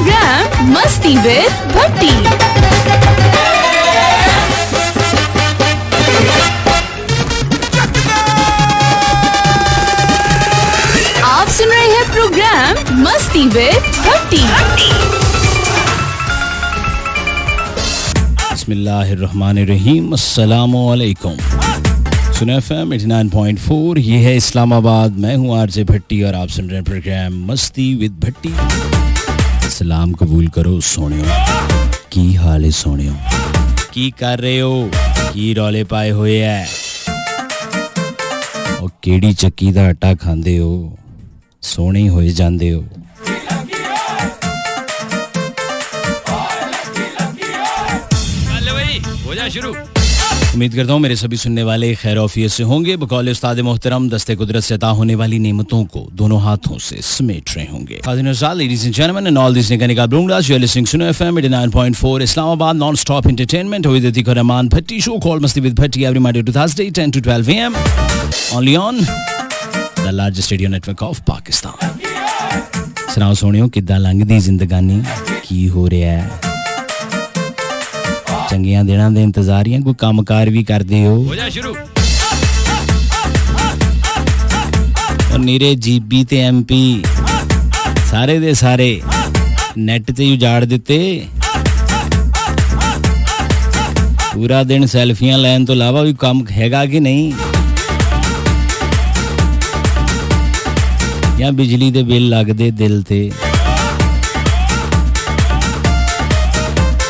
Programme मस्ती with भट्टी। आप सुन रहे हैं प्रोग्राम मस्ती विद भट्टी। बिस्मिल्लाहिर्रहमानिर्रहीम, अस्सलामु अलैकुम। सुन FM 89.4, ये है इस्लामाबाद। मैं हूँ आरजे भट्टी और आप सुन रहे हैं प्रोग्राम मस्ती विद भट्टी। सलाम कबूल करो सोनियो, की हाल है सोनियो, की कर रहे हो, की रौले पाए हुए है और केड़ी चक्की दा आटा खांदे हो, सोने होए जांदे हो। हो जा शुरू। उम्मीद करता हूँ मेरे सभी सुनने वाले खैर औफियत से होंगे। बकौल उस्ताद मोहतरम दस्ते कुदरत से अता होने वाली नेमतों को दोनों हाथों से समेट रहे होंगे। Ladies and gentlemen, and all these Niganika Bloomdas, you are listening to Suno FM 89.4 Islamabad non-stop entertainment with Atik Rahman Bhatti show called Masti with Bhatti every Monday to Thursday 10 to 12 a.m. only on the largest radio network of Pakistan. सुनाओ सोनियो, किद्दां लंघदी जिंदगानी, की हो रहा है? चंगियां दिनां दे इंतजारियां, कोई Kamkar भी करदे हो जा शुरू। और नीरे जीबी ते एमपी सारे दे सारे नेट ते उजाड़ दिते। पूरा दिन सेल्फियां लैन तो इलावा भी काम हैगा कि नहीं? या बिजली दे बिल लगदे दिल ते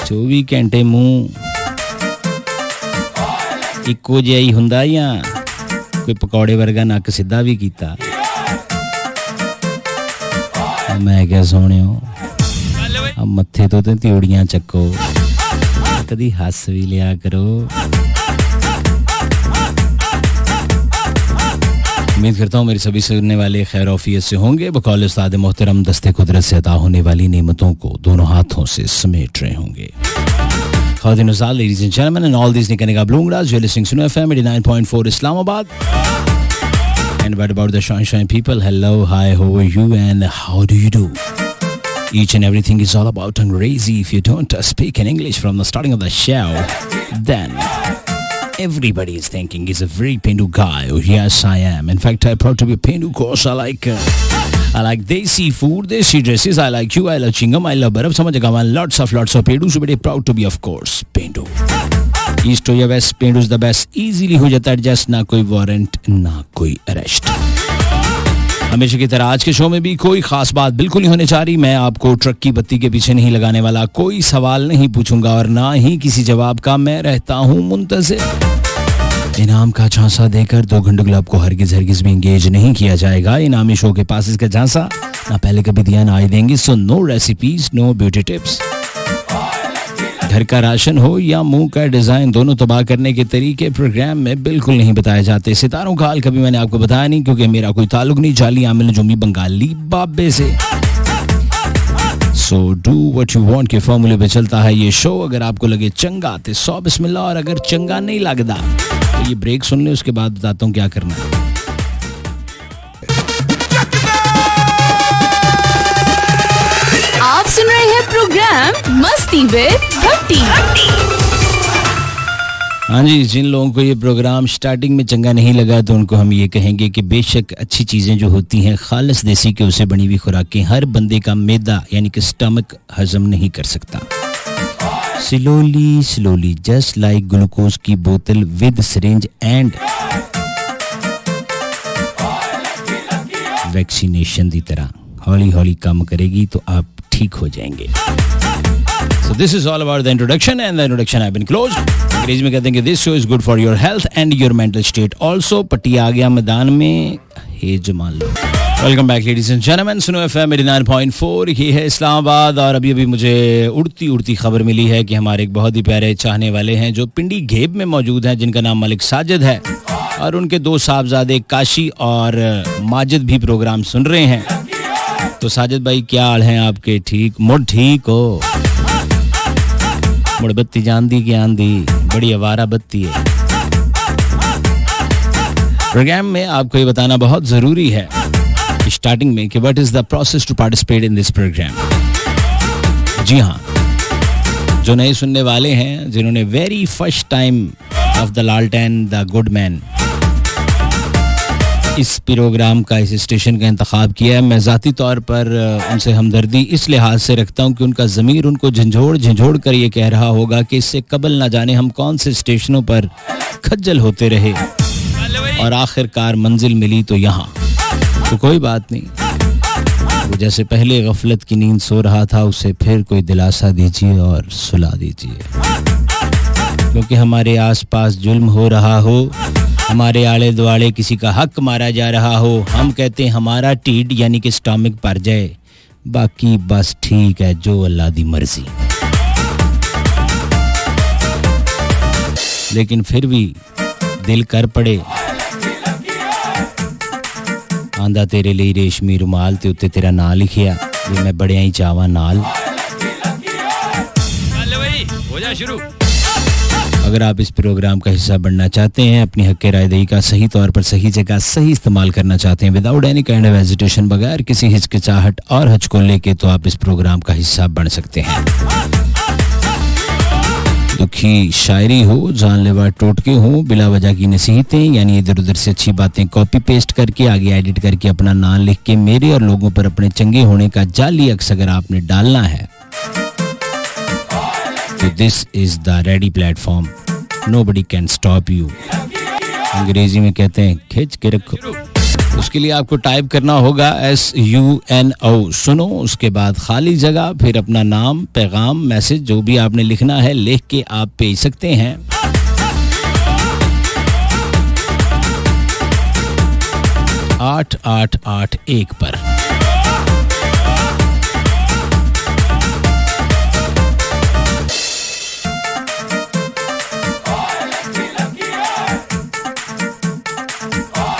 24 घंटे मुंह इक्को जिहा ही हुंदा या कोई पकौड़े वर्गा नक सीधा भी कीता? मैं क्या सोनियो, अब मत्थे तो त्योड़ियां चक्को, कदी हस भी लिया करो। उम्मीद करता हूँ मेरे सभी सुनने वाले खैर औफियत से होंगे। बकौल उस्ताद मोहतरम दस्ते कुदरत से अता होने वाली नेमतों को दोनों हाथों से समेट रहे होंगे। Ladies and gentlemen, and all these Niganika Bloomdas, you are listening to Suno FM 89.4 Islamabad. And what about the sunshine people? Hello, hi, how are you and how do you do? Each and everything is all about Angrezi. If you don't speak in English from the starting of the show, then everybody is thinking he's a very Pendu guy. Oh, yes, I am. In fact, I'm proud to be a Pendu course. I like desi food, desi dresses. I like you. I love chingam. I love baraf. समझ गया। Lots of Pendu. So very proud to be, of course, Pendu. East to west, Pendu is the best. Easily हो जाता है adjust, ना कोई warrant, ना कोई arrest. हमेशा की तरह आज के शो में भी कोई खास बात बिल्कुल नहीं होने जा रही। मैं आपको ट्रक की बत्ती के पीछे नहीं लगाने वाला, कोई सवाल नहीं पूछूंगा और ना ही किसी जवाब का। मैं रहता हूँ मुंतज़िर। इनाम का झांसा देकर 2 घंटे क्लब को हरगिज भी इंगेज नहीं किया जाएगा। इनामी शो के पास इसका झांसा ना पहले कभी दिया ना आए देंगे। So no recipes, no beauty tips. घर का राशन हो या मुंह का डिजाइन, दोनों तबाह करने के तरीके प्रोग्राम में बिल्कुल नहीं बताए जाते। सितारों का हाल कभी मैंने आपको बताया नहीं, क्योंकि मेरा कोई ताल्लुक नहीं जाली आमिल जुम्मी बंगाली बाबे से। So do what you want के फॉर्मूले पे चलता है ये शो। अगर आपको लगे चंगा तो 100 बिस्मिल्लाह, और अगर चंगा नहीं लगता तो ये ब्रेक सुन ले, उसके बाद बताता हूँ क्या करना है। आप सुन रहे हैं प्रोग्राम मस्ती विद भट्टी। हाँ जी, जिन लोगों को ये प्रोग्राम स्टार्टिंग में चंगा नहीं लगा तो उनको हम ये कहेंगे कि बेशक अच्छी चीज़ें जो होती हैं खालिस देसी के उसे बनी हुई खुराकें हर बंदे का मैदा यानी कि स्टमक हजम नहीं कर सकता। स्लोली जस्ट लाइक ग्लूकोज की बोतल विद सिरिंज एंड वैक्सीनेशन की तरह हौली हौली काम करेगी तो आप ठीक हो जाएंगे। So this is all about the introduction and the introduction have been closed. अंग्रेजी में कहते हैं कि this show is good for your health and your mental state also. पट्टी आ गया मैदान में, हे जमाल लो। Welcome back ladies and gentleman, सुनो FM 89.4, ये है इस्लामाबाद। और अभी मुझे उड़ती खबर मिली है कि हमारे एक बहुत ही प्यारे चाहने वाले हैं जो पिंडी घेब में मौजूद हैं, जिनका नाम मलिक साजिद है, और उनके 2 साहबजादे काशी और माजिद भी प्रोग्राम सुन रहे हैं। तो साजिद भाई क्या हाल हैं आपके? ठीक हो? मुड़ बत्ती जानदी की आंधी, बड़ी आवारा बत्ती है। प्रोग्राम में आपको ये बताना बहुत जरूरी है स्टार्टिंग में कि what is the process to participate in this program. जी हाँ, जो नए सुनने वाले हैं, जिन्होंने very first time of the लालटेन द गुड मैन इस प्रोग्राम का, इस स्टेशन का इंतखाब किया है, मैं ज़ाती तौर पर उनसे हमदर्दी इस लिहाज से रखता हूँ कि उनका ज़मीर उनको झंझोड़ कर ये कह रहा होगा कि इससे कबल ना जाने हम कौन से स्टेशनों पर खज्जल होते रहे और आखिरकार मंजिल मिली तो यहाँ। तो कोई बात नहीं, वो जैसे पहले गफलत की नींद सो रहा था उसे फिर कोई दिलासा दीजिए और सुला दीजिए, क्योंकि हमारे आसपास जुल्म हो रहा हो, हमारे आले दुआले किसी का हक मारा जा रहा हो, हम कहते हैं हमारा टीड यानी कि स्टमक भर जाए, बाकी बस ठीक है जो अल्लाह दी मर्जी। लेकिन फिर भी दिल कर पड़े, आंदा तेरे लिए रेशमी रुमाल ते उत्ते तेरा नाम लिखिया, ये मैं बड़िया ही चावा नाल। हो जा शुरू। अगर आप इस प्रोग्राम का हिस्सा बनना चाहते हैं, अपनी हक रायदही का सही तौर पर सही जगह सही इस्तेमाल करना चाहते हैं, without any kind of hesitation, बगैर किसी हिचकिचाहट और हचकोले के, तो आप इस प्रोग्राम का हिस्सा बन सकते हैं। दुखी शायरी हो, जानलेवा टोटके हो, बिला वजह की नसीहतें यानी इधर उधर से अच्छी बातें कॉपी पेस्ट करके आगे एडिट करके अपना नाम लिख के मेरे और लोगों पर अपने चंगे होने का जाली अक्स अगर आपने डालना है तो this is the ready platform, nobody can stop you. अंग्रेजी में कहते हैं खींच के रखो। उसके लिए आपको टाइप करना होगा SUNO, सुनो, उसके बाद खाली जगह, फिर अपना नाम, पैगाम, मैसेज जो भी आपने लिखना है लिख के आप भेज सकते हैं 8881 पर।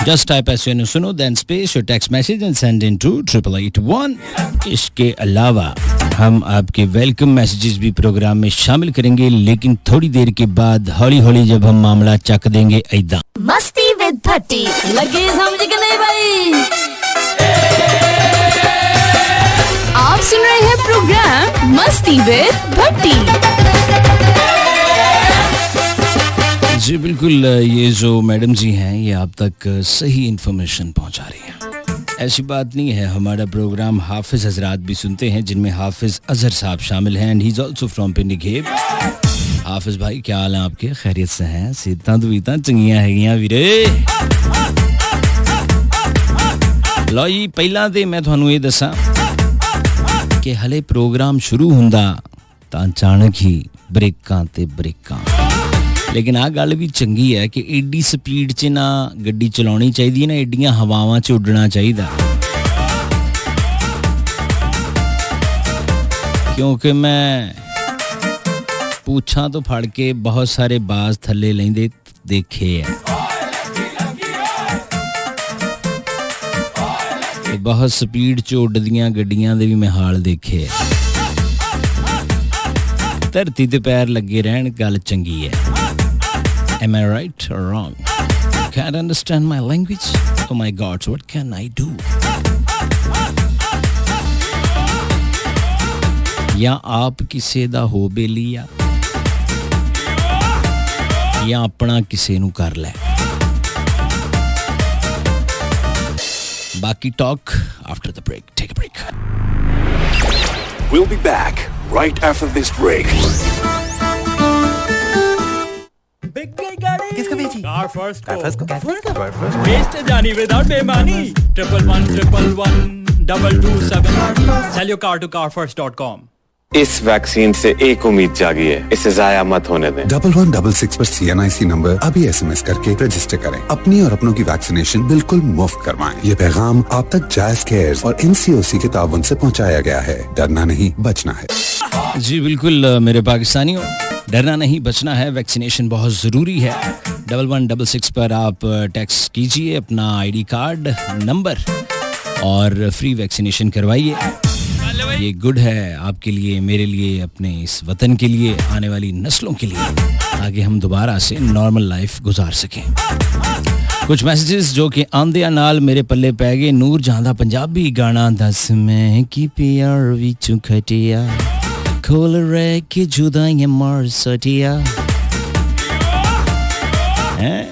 Just type SUNO सुनो, then space your text message and send in to 8881। इसके अलावा हम आपके वेलकम मैसेजेस भी प्रोग्राम में शामिल करेंगे, लेकिन थोड़ी देर के बाद हौली हौली जब हम मामला चक देंगे ऐदा। मस्ती विद भट्टी, लगे समझ के नहीं भाई। आप सुन रहे हैं प्रोग्राम मस्ती विद भट्टी। जी बिल्कुल, ये जो मैडम जी हैं ये आप तक सही इन्फॉर्मेशन पहुंचा रही हैं। ऐसी बात नहीं है, हमारा प्रोग्राम हाफिज हजरात भी सुनते हैं, जिनमें हाफिज अजहर साहब शामिल हैं and he is also from Pindigheb. Hafiz भाई क्या हाल है आपके, खैरियत से हैं? सीतां दुईतां चंगियां हैगियां वीरे। लो जी, पहला ते मैं तुहानू ये दसां कि हले प्रोग्राम शुरू हुंदा तां अचानक ही ब्रेकां ते ब्रेकां, लेकिन आ गल भी चंगी है कि एडी स्पीड च ना गड्डी चलाउणी चाहिदी ना, एडियां हवावां च उड्डना चाहिदा, क्योंकि मैं पूछां तो फड़ के बहुत सारे बाज थल्ले लेंदे देखे है, बहुत स्पीड च उड्डदियां गड्डियां दे भी मैं हाल देखे है। धरती ते पैर लगे रहन गल चंगी है। Am I right or wrong? Can't understand my language? Oh my God, what can I do? या आप किसे दा हो बेलिया या अपना किसे नू कर ले। बाकी talk after the break. Take a break. We'll be back right after this break. किसको बेची? कार फर्स्ट को कैसे? जानी विदाउट बेमानी 111 222 Sell your car to carfirst.com। इस वैक्सीन से एक उम्मीद जागी है, इसे जाया मत होने दें। 1166 पर CNIC नंबर अभी SMS करके रजिस्टर करें। अपनी और अपनों की वैक्सीनेशन बिल्कुल मुफ्त करवाएं। ये पैगाम आप तक जायज केयर्स और NCOC के ताउन से पहुंचाया गया है। डरना नहीं, बचना है। जी बिल्कुल मेरे पाकिस्तानियों, डरना नहीं, बचना है। वैक्सीनेशन बहुत ज़रूरी है। 1166 पर आप टेक्स्ट कीजिए अपना ID कार्ड नंबर और फ्री वैक्सीनेशन करवाइए। ये गुड है आपके लिए, मेरे लिए, अपने इस वतन के लिए, आने वाली नस्लों के लिए, ताकि हम दोबारा से नॉर्मल लाइफ गुजार सकें। कुछ मैसेजेस जो कि आंदे नाल मेरे पल्ले पै गए। नूर जहां दा पंजाबी गाना दस मैं की प्यार विचों खटिया, खोल रे कि जुदाई मार सटिया हैं?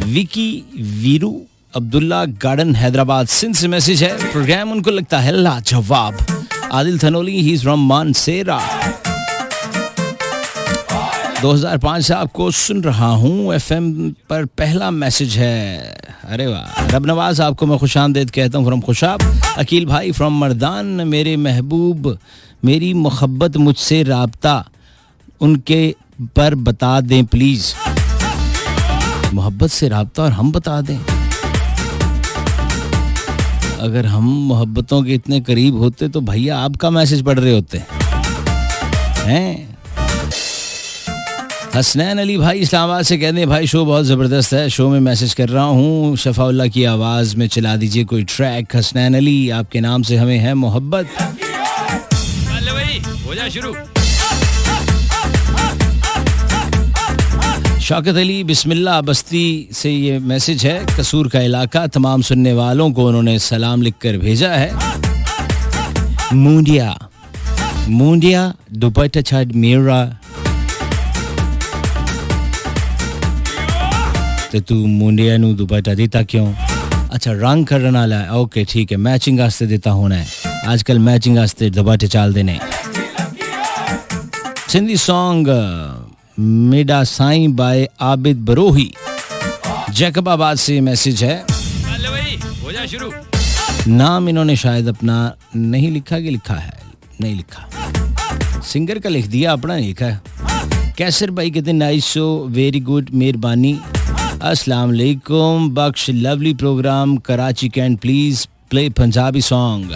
विकी वीरू अब्दुल्ला गार्डन हैदराबाद सिंध से मैसेज है. प्रोग्राम उनको लगता है लाजवाब. Adil Tanoli he is from Mansehra. 2005 से आपको सुन रहा हूँ. एफएम पर पहला मैसेज है. अरे वाह. रब नवाज आपको मैं खुशामदीद कहता हूँ फ्रॉम खुशाब. अकील भाई फ्रॉम मर्दान. मेरे महबूब मेरी मोहब्बत मुझसे राब्ता उनके पर बता दें प्लीज. मोहब्बत से राब्ता और हम बता दें. अगर हम मोहब्बतों के इतने करीब होते तो भैया आपका मैसेज पढ़ रहे होते हैं. हसनैन अली भाई इस्लामाबाद से कहते हैं भाई शो बहुत ज़बरदस्त है. शो में मैसेज कर रहा हूँ. शफाउल्लाह की आवाज़ में चला दीजिए कोई ट्रैक. हसनैन अली आपके नाम से हमें है मोहब्बत. भाई हो जा शुरू. शौकत अली बिस्मिल्लाह बस्ती से ये मैसेज है. कसूर का इलाका. तमाम सुनने वालों को उन्होंने सलाम लिखकर भेजा है. मुंडिया मुंडिया दुपट्टा छाड़ मेरा तो तू मुंडिया नू दुपट्टा देता क्यों. अच्छा रंग करने वाला है. ओके ठीक है. मैचिंग वास्ते देता होना है. आजकल मैचिंग वास्ते दुपट्टे चाल देने. सिंधी सॉन्ग मेडा साईं बाय आबिद बरोही जैकबाबाद से मैसेज है. हो जा शुरू. नाम इन्होंने शायद अपना नहीं लिखा कि लिखा है. नहीं लिखा. सिंगर का लिख दिया, अपना नहीं लिखा है. कैसर भाई कहते नाइस शो वेरी गुड मेहरबानी. अस्सलाम वालेकुम Bakhsh lovely program. Karachi can please play Punjabi song.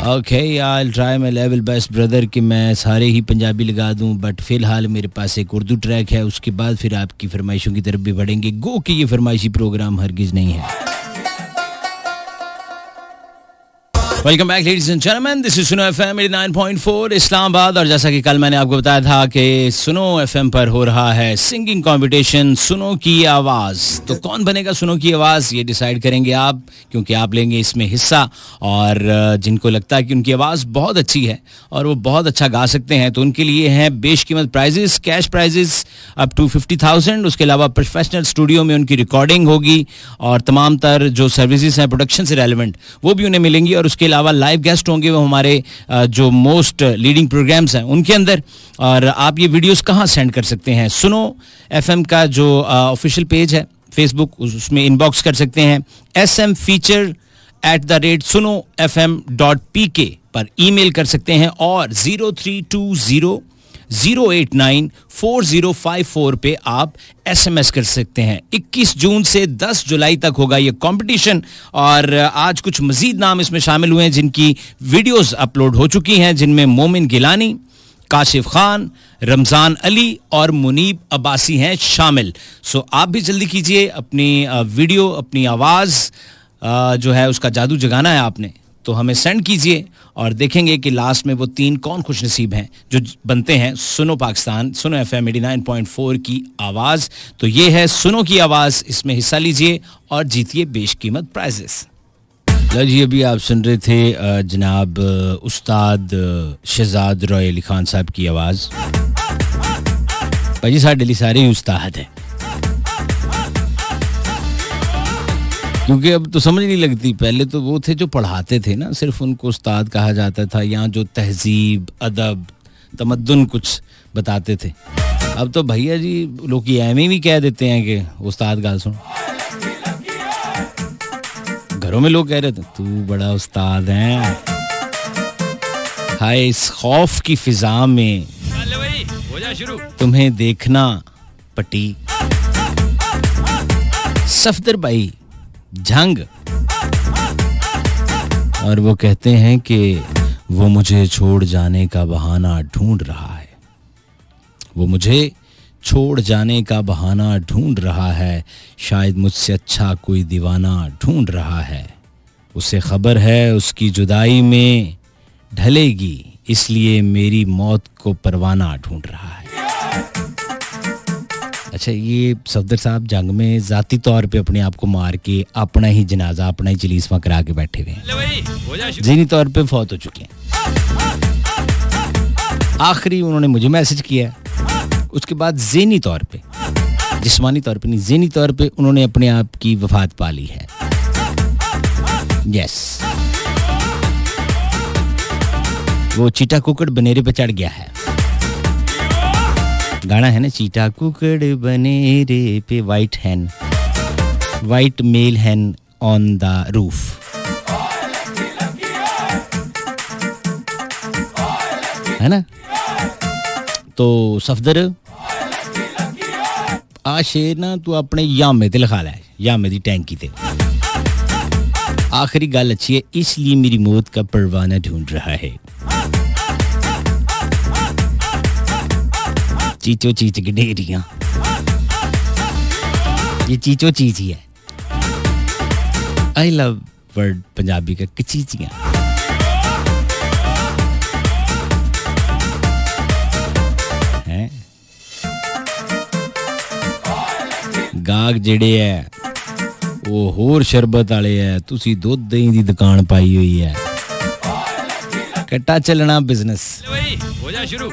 Okay I will try my level best brother कि मैं सारे ही पंजाबी लगा दूं. बट फिलहाल मेरे पास एक उर्दू ट्रैक है. उसके बाद फिर आपकी फरमाइशों की तरफ भी बढ़ेंगे. गो कि ये फरमाइशी प्रोग्राम हरगिज नहीं है. Welcome back ladies and gentleman. This is सुनो एफएम 89.4 इस्लामाबाद. और जैसा कि कल मैंने आपको बताया था कि सुनो एफएम पर हो रहा है सिंगिंग कंपटीशन सुनो की आवाज़. तो कौन बनेगा सुनो की आवाज़ ये डिसाइड करेंगे आप, क्योंकि आप लेंगे इसमें हिस्सा. और जिनको लगता है कि उनकी आवाज़ बहुत अच्छी है और वो बहुत अच्छा गा सकते हैं तो उनके लिए हैं बेशकीमत prizes. Cash prizes up to 50,000. उसके अलावा प्रोफेशनल स्टूडियो में उनकी रिकॉर्डिंग होगी और तमाम तर जो सर्विसेज हैं प्रोडक्शन से रेलिवेंट वो भी उन्हें मिलेंगी. और उसके अलावा लाइव गेस्ट होंगे वो हमारे जो मोस्ट लीडिंग प्रोग्राम्स हैं उनके अंदर. और आप ये वीडियोस कहाँ सेंड कर सकते हैं. सुनो एफएम का जो ऑफिशियल पेज है फेसबुक उसमें इनबॉक्स कर सकते हैं. smfeature@sunofm.pk पर ईमेल कर सकते हैं. और 0320-089-4054 पे आप SMS कर सकते हैं. 21 जून से 10 जुलाई तक होगा ये कंपटीशन. और आज कुछ मजीद नाम इसमें शामिल हुए हैं जिनकी वीडियोस अपलोड हो चुकी हैं, जिनमें मोमिन गिलानी, काशिफ खान, रमजान अली और मुनीब अब्बासी हैं शामिल. सो आप भी जल्दी कीजिए. अपनी वीडियो अपनी आवाज़ जो है उसका जादू जगाना है आपने, तो हमें सेंड कीजिए और देखेंगे कि लास्ट में वो 3 कौन खुशनसीब हैं जो बनते हैं सुनो पाकिस्तान सुनो एफएम 89.4 की आवाज़. तो ये है सुनो की आवाज़. इसमें हिस्सा लीजिए और जीतिए बेशकीमत प्राइजेस. लो जी अभी आप सुन रहे थे जनाब उस्ताद शहजाद रॉय अली खान साहब की आवाज़. भाजी साढ़े लिए सारे ही उस्ताद हैं क्योंकि अब तो समझ नहीं लगती. पहले तो वो थे जो पढ़ाते थे ना, सिर्फ उनको उस्ताद कहा जाता था. यहाँ जो तहजीब अदब तमद्दुन कुछ बताते थे. अब तो भैया जी लोग ये एम भी कह देते हैं कि उस्ताद गाल सुन. घरों में लोग कह रहे थे तू बड़ा उस्ताद है. हाय इस खौफ की फिजा में तुम्हें देखना पटी. सफदर भाई झंग. और वो कहते हैं कि वो मुझे छोड़ जाने का बहाना ढूंढ रहा है. वो मुझे छोड़ जाने का बहाना ढूंढ रहा है. शायद मुझसे अच्छा कोई दीवाना ढूंढ रहा है. उसे खबर है उसकी जुदाई में ढलेगी, इसलिए मेरी मौत को परवाना ढूंढ रहा है. अच्छा, ये सफदर साहब जंग में ज़ाती तौर पे अपने आप को मार के अपना ही जनाजा, अपना ही जलीसवा करा के बैठे हुए हैं, ज़हनी तौर पे फौत हो चुके हैं। आखिरी उन्होंने मुझे मैसेज किया, उसके बाद ज़हनी तौर पे, जिस्मानी तौर पे नहीं, ज़हनी तौर पे उन्होंने अपने आप की वफात पा ली है। यस, वो चीटा कुकड़ बनेरे पे चढ़ गया है। गाना है ना, चीटा कुकड़ बनेरे पे, white hen, white male hen on the roof, है ना। तो सफदर आ शेर ना तू अपने यामे ते लिखा लै, यामे दी टैंकी ते। आखिरी गल अच्छी है, इसलिए मेरी मौत का परवाना ढूंढ रहा है। चीचो चीच गडेरियां, ये चीचो चीच ही है। आई लव वर्ड पंजाबी का, कचीचियां। हैं गाग जेड़े है वो होर शरबत वाले है, तुसी दुध दही दी दुकान पाई हुई है, कट्टा चलना बिजनेस। हो जा शुरू।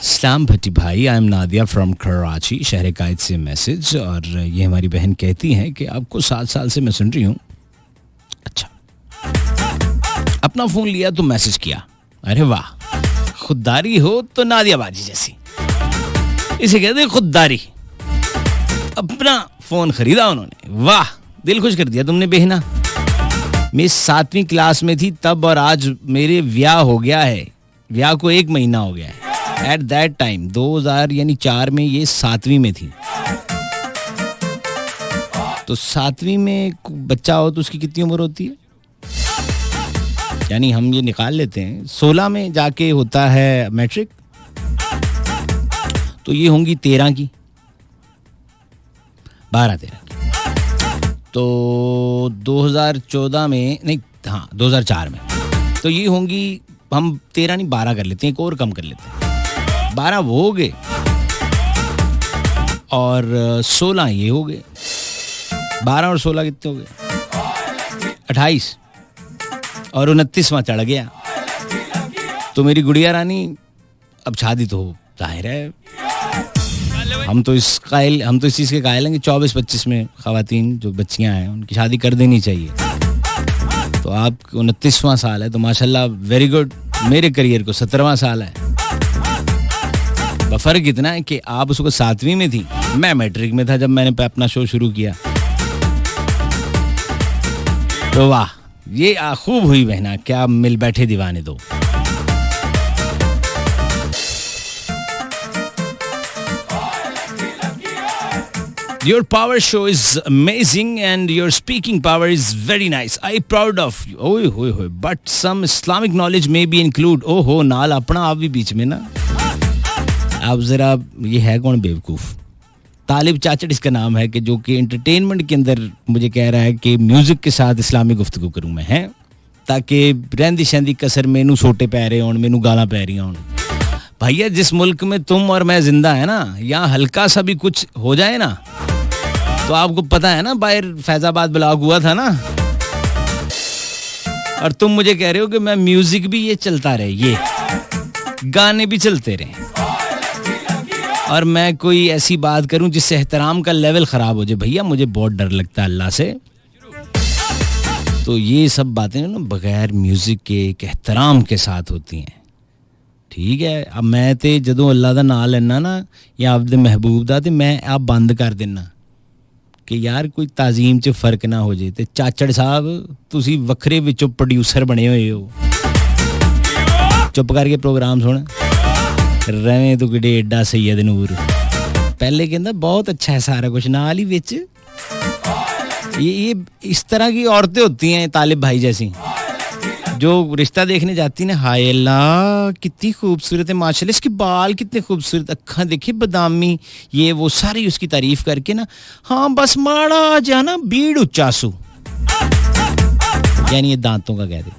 इस्लाम भट्टी भाई, I am Nadia from Karachi, शहर कायद से मैसेज, और ये हमारी बहन कहती हैं कि आपको 7 साल से मैं सुन रही हूँ। अच्छा, अपना फोन लिया तो मैसेज किया, अरे वाह, खुददारी हो तो नादिया बाजी जैसी, इसे कहते हैं खुददारी। अपना फोन खरीदा उन्होंने, वाह, दिल खुश कर दिया तुमने बहना। मैं 7वीं क्लास में थी तब, और आज मेरे ब्याह हो गया है, ब्याह को 1 महीना हो गया है। एट दैट टाइम 2004 में ये 7वीं में थी, तो 7वीं में बच्चा हो तो उसकी कितनी उम्र होती है, यानी हम ये निकाल लेते हैं 16 में जाके होता है मैट्रिक, तो ये होंगी 13 की, 12-13 की। तो 2014 में नहीं, हाँ 2004 में, तो ये होंगी, हम 13 नहीं 12 कर लेते हैं, एक और कम कर लेते हैं, 12 वो हो गए और 16 ये हो गए, 12 और 16 कितने हो गए, 28, और 29वां चढ़ गया। तो मेरी गुड़िया रानी अब शादी तो जाहिर है, हम तो इस चीज़ के कायल हैं कि 24-25 में ख़वातीन जो बच्चियां हैं उनकी शादी कर देनी चाहिए। तो आप 29वां साल है, तो माशाल्लाह वेरी गुड। मेरे करियर को 17वां साल है। फ़र्क इतना है कि आप उसको 7वीं में थी, मैं मैट्रिक में था जब मैंने अपना शो शुरू किया। तो वाह, ये खूब हुई बहना, क्या मिल बैठे दीवाने दो। Your power show is amazing and your speaking power is very nice. I proud of you. ओए but some Islamic knowledge may be include. ओहो, नाल अपना आप भी बीच में ना। अब जरा, ये है कौन बेवकूफ़? तालिब चाचड़ इसका नाम है, कि जो कि एंटरटेनमेंट के अंदर मुझे कह रहा है कि म्यूज़िक के साथ इस्लामी गुफ्तगू करूँ मैं, हैं, ताकि रहंदी शहंदी कसर मैनू सोटे पै रहे होन, मैनू गालां पै रही होन। भैया, जिस मुल्क में तुम और मैं जिंदा है ना, यहाँ हल्का सा भी कुछ हो जाए ना, तो आपको पता है ना, बाहर फैजाबाद ब्लॉक हुआ था ना, और तुम मुझे कह रहे हो कि मैं म्यूजिक भी ये चलता रहे, ये गाने भी चलते रहे, और मैं कोई ऐसी बात करूं जिससे एहतराम का लेवल खराब हो जाए। भैया, मुझे बहुत डर लगता है अल्लाह से। तो ये सब बातें ना बगैर म्यूजिक के एक एहतराम के साथ होती हैं, ठीक है। अब मैं तो जदों अल्लाह का नाम लेना ना, या आपदे महबूब का, तो मैं आप बंद कर देना कि यार कोई ताजीम च फर्क ना हो जाए। तो चाचड़ साहब, तुसी वखरे विचों प्रोड्यूसर बने हुए हो, चुप करके प्रोग्राम सुन, रवें तू किडे एडा सैयद नूर। पहले कहता बहुत अच्छा है सारा कुछ, नाल ही विच ये इस तरह की औरतें होती हैं तालिब भाई जैसी, जो रिश्ता देखने जाती ना, हाय अल्लाह कितनी खूबसूरत है माशाल्लाह, इसके बाल कितने खूबसूरत, अक्खां देखी बदामी, ये वो सारी उसकी तारीफ करके ना, हाँ बस माड़ा जा ना बीड़ उच्चासू, यानी ये दांतों का कह दे,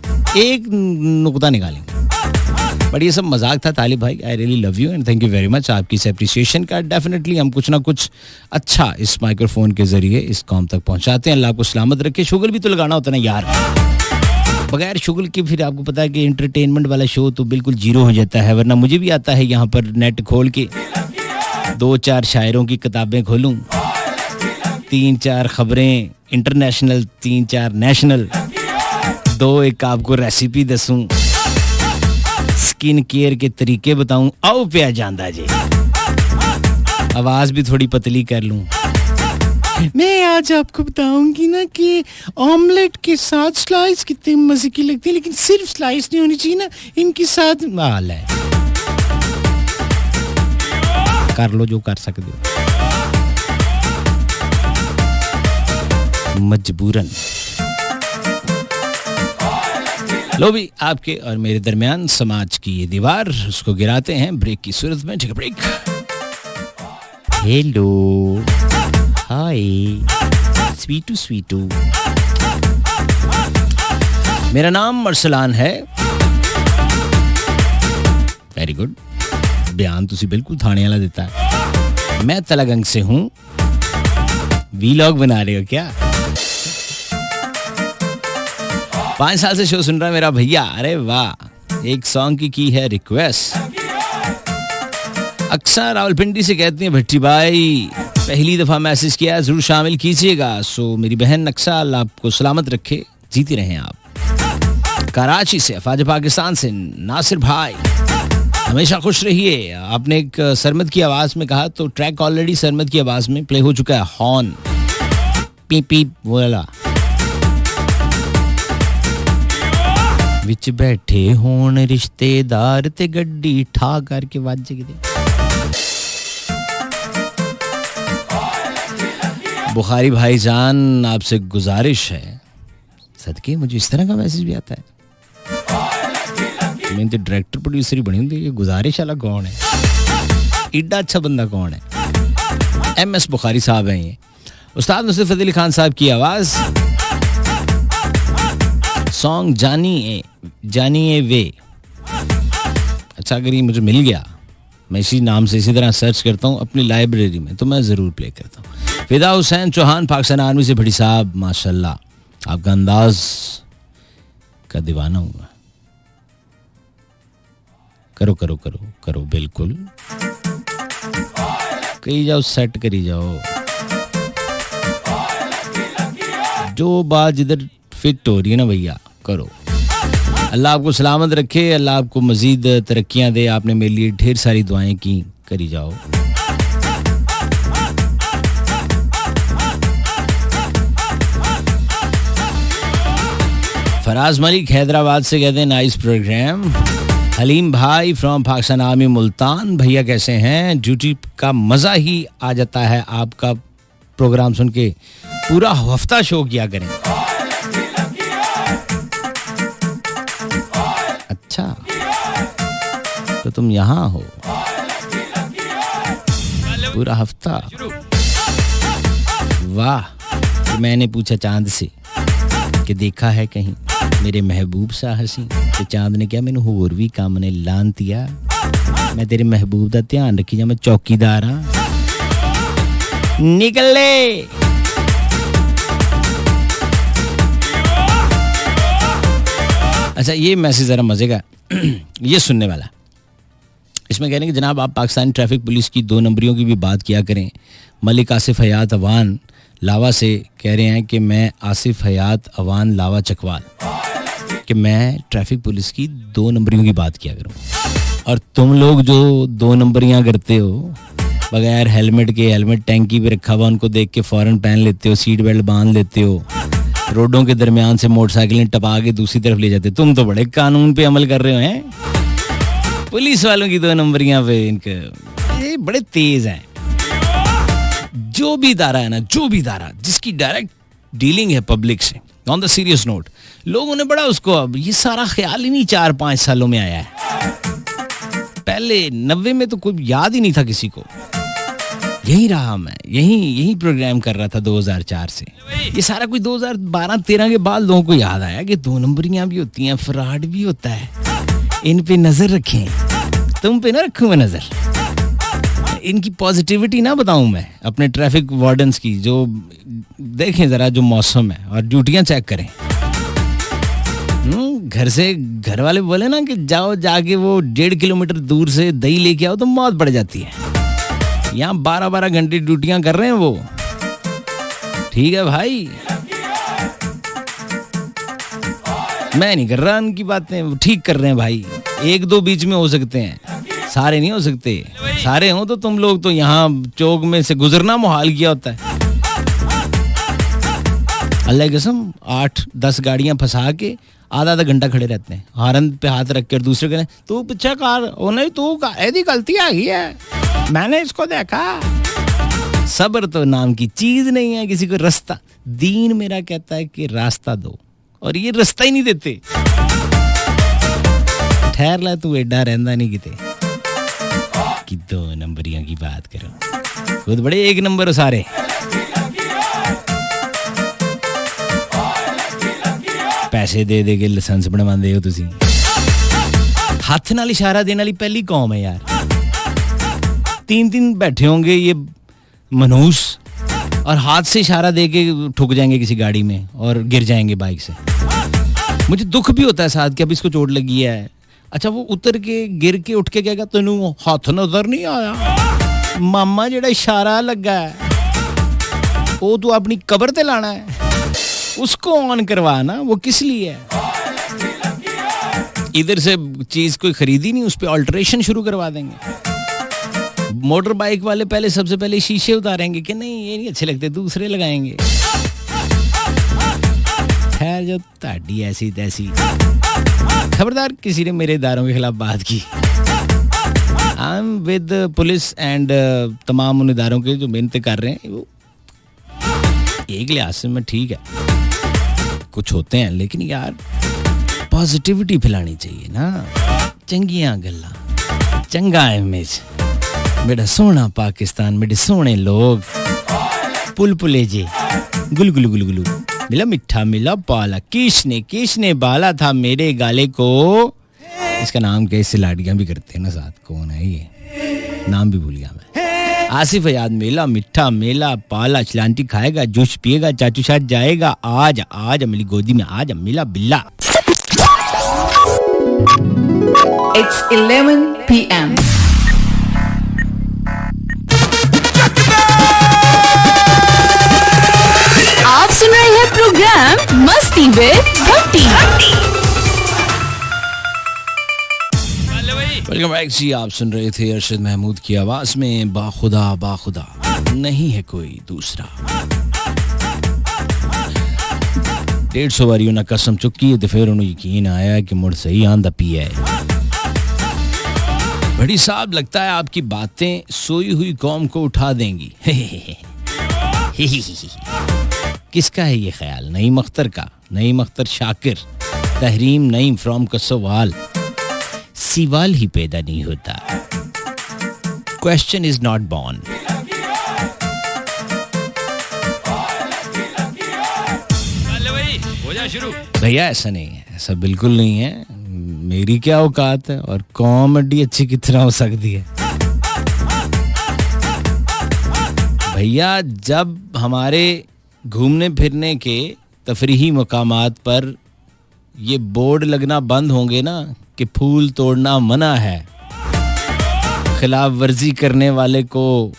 एक नुकता निकालेंगे, बट ये सब मजाक था तालिब भाई. I really love you and thank you very much. आपकी इस एप्रिसिएशन का डेफिनेटली हम कुछ ना कुछ अच्छा इस माइक्रोफोन के जरिए इस कौम तक पहुंचाते हैं. अल्लाह आपको सलामत रखे. शुगर भी तो लगाना होता है ना यार. बगैर शुगर के फिर आपको पता है कि एंटरटेनमेंट वाला शो तो बिल्कुल जीरो हो जाता है. वरना मुझे भी आता है यहाँ पर नेट खोल के 2-4 शायरों की किताबें खोलूं, 3-4 खबरें इंटरनेशनल, 3-4 नेशनल, 2-1 आपको रेसिपी दसूं, स्किन केयर के तरीके बताऊं. आओ पे आ जांदा जी, आवाज भी थोड़ी पतली कर लूं. मैं आज आपको बताऊंगी ना कि ऑमलेट के साथ स्लाइस कितने मजे की लगती है, लेकिन सिर्फ स्लाइस नहीं होनी चाहिए ना, इनके साथ माल है. कर लो जो कर सकते हो मजबूरन. लो भी आपके और मेरे दरमियान समाज की ये दीवार, उसको गिराते हैं ब्रेक की सूरत में. ठीक है, ब्रेक. हेलो, हाय स्वीटू स्वीटू. मेरा नाम अरसलान है. Very good. बयान तुसी बिल्कुल थाने वाला देता है. मैं तलागंग से हूं. वीलॉग बना रहे हो क्या? 5 साल से शो सुन रहा है मेरा भैया. अरे वाह. एक सॉन्ग की है रिक्वेस्ट. अक्सर रावलपिंडी से कहती हैं भट्टी भाई पहली दफा मैसेज किया, जरूर शामिल कीजिएगा. सो मेरी बहन नक्शा, अल्लाह आपको सलामत रखे, जीती रहें आप. कराची से, अफवाज पाकिस्तान से नासिर भाई, हमेशा खुश रहिए. आपने एक सरमद की आवाज में कहा तो ट्रैक ऑलरेडी सरमद की आवाज में प्ले हो चुका है. हॉर्न पीप पीप वाला. विच बैठे होन रिश्तेदार ते गड्डी ठा करके वाजे किते. बुखारी भाईजान, आपसे गुजारिश है, सदके मुझे इस तरह का मैसेज भी आता है. मैं तो डायरेक्टर प्रोड्यूसर ही बनी हूं. ये गुजारिश वाला कौन है? इतना अच्छा बंदा कौन है? MS बुखारी साहब हैं ये. उस्ताद नुसरत फतेह अली खान साहब की आवाज. सॉन्ग जानी ए वे. अच्छा, अगर ये मुझे मिल गया, मैं इसी नाम से इसी तरह सर्च करता हूँ अपनी लाइब्रेरी में, तो मैं ज़रूर प्ले करता हूँ. फिदा हुसैन चौहान, पाकिस्तान आर्मी से भड़ी साहब, माशाल्लाह आपका अंदाज का दीवाना हूँ. करो करो करो करो, बिल्कुल कही जाओ, सेट करी जाओ. जो बात जिधर फिट हो रही है ना भैया, करो. अल्लाह आपको सलामत रखे, अल्लाह आपको मजीद तरक्कियां दे. आपने मेरे लिए ढेर सारी दुआएं की, करी जाओ. फराज मलिक हैदराबाद से कहते हैं नाइस प्रोग्राम. हलीम भाई फ्रॉम पाकिस्तान आर्मी मुल्तान, भैया कैसे हैं? ड्यूटी का मजा ही आ जाता है आपका प्रोग्राम सुन के. पूरा हफ्ता शो किया करें. अच्छा, तो तुम यहाँ हो पूरा हफ्ता. वाह. मैंने पूछा चांद से कि देखा है कहीं मेरे महबूब सा हसी, तो चांद ने क्या मैनू होर भी काम ने लान दिया. मैं तेरे महबूब का ध्यान रखी जा, मैं चौकीदार हाँ. निकले. अच्छा, ये मैसेज जरा मजे का ये सुनने वाला. इसमें कह रहे हैं कि जनाब आप पाकिस्तानी ट्रैफिक पुलिस की 2 नंबरियों की भी बात किया करें. मलिक आसिफ हयात अवान लावा से कह रहे हैं कि मैं आसिफ हयात अवान लावा चकवाल कि मैं ट्रैफिक पुलिस की 2 नंबरियों की बात किया करूं. और तुम लोग जो 2 नंबरियां करते हो बगैर हेलमेट के, हेलमेट टैंकी पे रखा हुआ उनको देख के फौरन पहन लेते हो, सीट बेल्ट बांध लेते हो, रोडों के दरमियान से मोटरसाइकिलें टपा के दूसरी तरफ ले जाते. तुम तो बड़े कानून पे अमल कर रहे हो हैं. पुलिस वालों की 2 नंबरियां पे इनके ये बड़े तेज हैं. जो भी इदारा है ना, जो भी इदारा जिसकी डायरेक्ट डीलिंग है पब्लिक से, ऑन द सीरियस नोट, लोगों ने बड़ा उसको, अब ये सारा ख्याल ही नहीं 4-5 सालों में आया है. पहले 90 में तो कोई याद ही नहीं था किसी को. यही रहा मैं, यही प्रोग्राम कर रहा था 2004 से. ये सारा कुछ 2012-13 के बाद लोगों को याद आया कि 2 नंबरियां भी होती हैं, फ्रॉड भी होता है. इन पे नजर रखें, तुम पे ना रखूं मैं नजर। इनकी पॉजिटिविटी ना बताऊं मैं अपने ट्रैफिक वार्डन्स की, जो देखें जरा जो मौसम है और ड्यूटियां चेक करें। घर से घर वाले बोले ना कि जाओ जाके वो 1.5 किलोमीटर दूर से दही लेके आओ तो मौत पड़ जाती है। यहाँ 12-12 घंटे ड्यूटियां कर रहे हैं वो। ठीक है भाई, मैं नहीं कर रहा उनकी बातें, वो ठीक कर रहे हैं भाई। 1-2 बीच में हो सकते हैं, सारे नहीं हो सकते। सारे हो तो तुम लोग तो यहाँ चौक में से गुजरना मुहाल किया होता है। अल्लाह की कसम 8-10 गाड़ियां फंसा के आधा घंटा खड़े रहते हैं, हॉर्न पे हाथ रख कर दूसरे कहने तू पीछे कार ओ नहीं तू ऐसी गलती आ गई है, मैंने इसको देखा। सब्र तो नाम की चीज नहीं है। किसी को रास्ता, दीन मेरा कहता है कि रास्ता दो, और ये रास्ता ही नहीं देते। ठहर ला तू एडा रहंदा नहीं किते कि 2 नंबरियां की बात करो, खुद बड़े 1 नंबर हो सारे। पैसे दे दे के लाइसेंस बनवांदे हो तुसी। हाथ नाल इशारा देने वाली पहली कौम है यार। 3 बैठे होंगे ये मनहूस और हाथ से इशारा दे के ठुक जाएंगे किसी गाड़ी में और गिर जाएंगे बाइक से। मुझे दुख भी होता है साथ कि अब इसको चोट लगी है। अच्छा वो उतर के गिर के उठ के कहेगा तेनू हाथ नजर नहीं आया, मामा जेड़ा इशारा लगा है वो तू अपनी कबर ते लाना है, उसको ऑन करवाना, वो किस लिए है। इधर से चीज कोई खरीदी नहीं, उस पे अल्टरेशन शुरू करवा देंगे। मोटर बाइक वाले पहले सबसे पहले शीशे उतारेंगे कि नहीं ये नहीं अच्छे लगते, दूसरे लगाएंगे। खैर जो ताड़ी ऐसी तैसी। खबरदार किसी ने मेरे इदारों के खिलाफ बात की। I am with police and तमाम उन इदारों के जो मेहनत कर रहे हैं, वो एक लिहाज से मैं ठीक है, कुछ होते हैं, लेकिन यार पॉजिटिविटी फैलानी चाहिए ना। चंगियां गल्ला, चंगा इमेज, मेरा सोना पाकिस्तान, मेरे सोने लोग, पुलपुले जी गुलगुलू गुलगुलू, मिला मिठा मिला पाला, किसने बाला था मेरे गाले को। इसका नाम क्या, इससे लाडियां भी करते हैं ना साथ। कौन है ये, नाम भी भूल गया मैं। आसिफ याद, मेला मिठा मेला पाला, चलांटी खाएगा, जूस पिएगा, चाचू साथ जाएगा, आज मेरी गोदी में आज मिला बिल्ला। It's 11 PM. आप सुन रहे हैं प्रोग्राम मस्ती विद भक्ति। वेलकम बैक जी, आप सुन रहे थे अरशद महमूद की आवाज में बाखुदा नहीं है कोई दूसरा। 150 बारी उन्हें कसम चुकी तो फिर उन्हें यकीन आया कि मुड़ सही आंदा पिया है। बड़ी साहब लगता है आपकी बातें सोई हुई कौम को उठा देंगी। किसका है ये ख्याल? नईम अख्तर का, नईम अख्तर शाकिर, तहरीम नईम फ्रॉम कसोवाल। सवाल ही पैदा नहीं होता, क्वेश्चन इज नॉट बॉर्न। भैया ऐसा नहीं है, ऐसा बिल्कुल नहीं है। मेरी क्या औकात है और कॉमेडी अच्छी कितना हो सकती है। भैया जब हमारे घूमने फिरने के तफरीही मकामात पर ये बोर्ड लगना बंद होंगे ना कि फूल तोड़ना मना है, खिलाफ वर्जी करने वाले को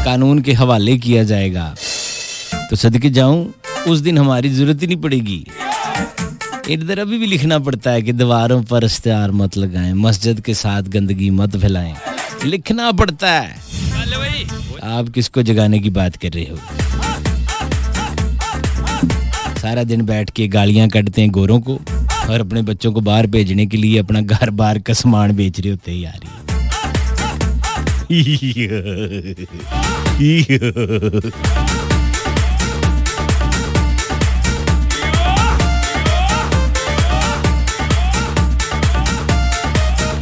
कानून के हवाले किया जाएगा, तो सदके जाऊं उस दिन हमारी जरूरत ही नहीं पड़ेगी। इधर अभी भी लिखना पड़ता है कि दीवारों पर इश्तिहार मत लगाएं, मस्जिद के साथ गंदगी मत फैलाएं, लिखना पड़ता है। आप किसको जगाने की बात कर रहे हो? सारा दिन बैठ के गालियां काटते हैं गोरों को और अपने बच्चों को बाहर भेजने के लिए अपना घर बार का सामान बेच रहे होते हैं यार।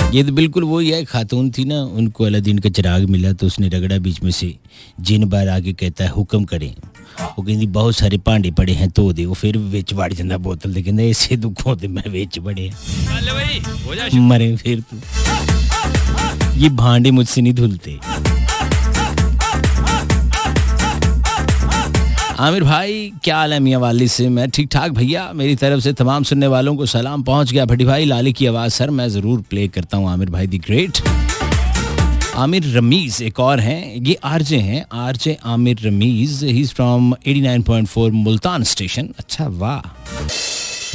ये तो बिल्कुल वही है, खातून थी ना, उनको अलादीन का चिराग मिला तो उसने रगड़ा, बीच में से जिन बार आके कहता है हुक्म करें, ਉਹ ਕਹਿੰਦੀ ਬਹੁਤ ਸਾਰੇ ਭਾਂਡੇ ਪੜੇ हैं ਧੋ ਦੇ ਉਹ ਫਿਰ ਵਿੱਚ ਵੜ ਜਾਂਦਾ ਬੋਤਲ ਦੇ ਕਹਿੰਦਾ ਇਸੇ ਦੁੱਖੋਂ ਤੇ मैं ਵਿੱਚ बड़े चल भाई हो जा मरे फिर तू ये भांडे मुझसे नहीं धुलते। आमिर भाई क्या हाल है मियाँ वाली से? मैं ठीक ठाक भैया, मेरी तरफ से तमाम सुनने वालों को सलाम पहुंच गया। भट्टी भाई लाली की आवाज़ सर मैं ज़रूर प्ले करता हूँ। आमिर भाई दी ग्रेट। आमिर रमीज़ एक और हैं, ये आरजे हैं, RJ Aamir Rameez, he is from 89.4 Multan station. अच्छा वाह।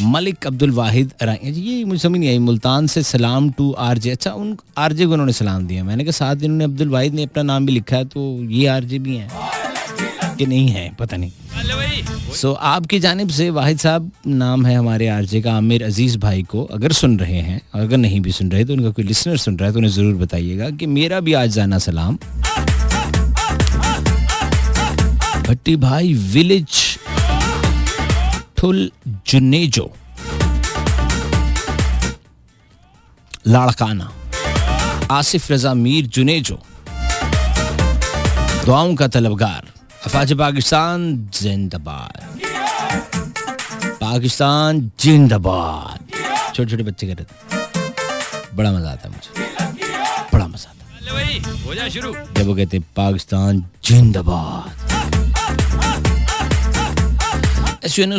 मलिक अब्दुल वाहिद ये मुझे समझ नहीं आई, मुल्तान से सलाम टू आरजे। अच्छा उन आरजे को उन्होंने सलाम दिया। मैंने कहा साथ इन्होंने अब्दुल वाहिद ने अपना नाम भी लिखा है, तो ये आरजे भी हैं कि नहीं है पता नहीं। सो आपकी जानिब से वाहिद साहब नाम है हमारे आरजे का, आमिर अजीज़ भाई को अगर सुन रहे हैं, और अगर नहीं भी सुन रहे तो उनका कोई लिसनर सुन रहा है तो उन्हें ज़रूर बताइएगा कि मेरा भी आज जाना सलाम। भट्टी भाई विलेज ठुल जुनेजो लाड़काना, आसिफ रजा मीर जुनेजो, दुआओं का तलबगार, अफवाज पाकिस्तान जिंदाबाद, पाकिस्तान जिंदाबाद। छोटे छोटे बच्चे कर रहे थे, बड़ा मजा आता मुझे, बड़ा मजा आता हो जा शुरू जब वो कहते पाकिस्तान जिंदाबाद।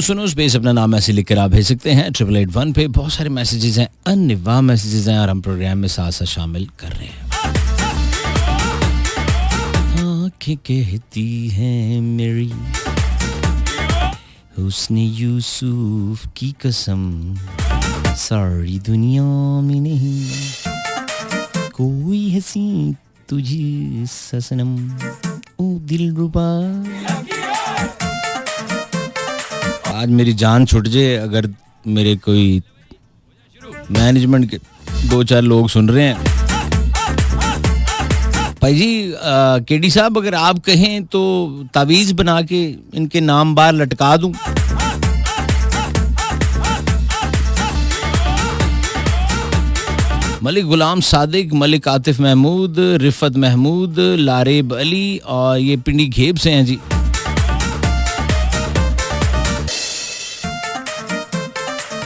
सुनो स्पेस अपना नाम ऐसे लिखकर आप भेज सकते हैं 8881 पे। बहुत सारे मैसेजेस हैं, अनवाह मैसेजेस हैं और हम प्रोग्राम में साथ साथ शामिल कर रहे हैं। आँखें कहती हैं मेरी हुस्न यूसुफ की कसम, सारी दुनिया में नहीं कोई हंसी तुझे सनम, ओ दिलरुबा। आज मेरी जान छूट जाए अगर मेरे कोई मैनेजमेंट के 2-4 लोग सुन रहे हैं। भाई जी केडी साहब अगर आप कहें तो तावीज़ बना के इनके नाम बार लटका दूं। मलिक गुलाम सादिक, मलिक आतिफ महमूद, रिफत महमूद, लारेब अली और ये पिंडी घेब से हैं जी।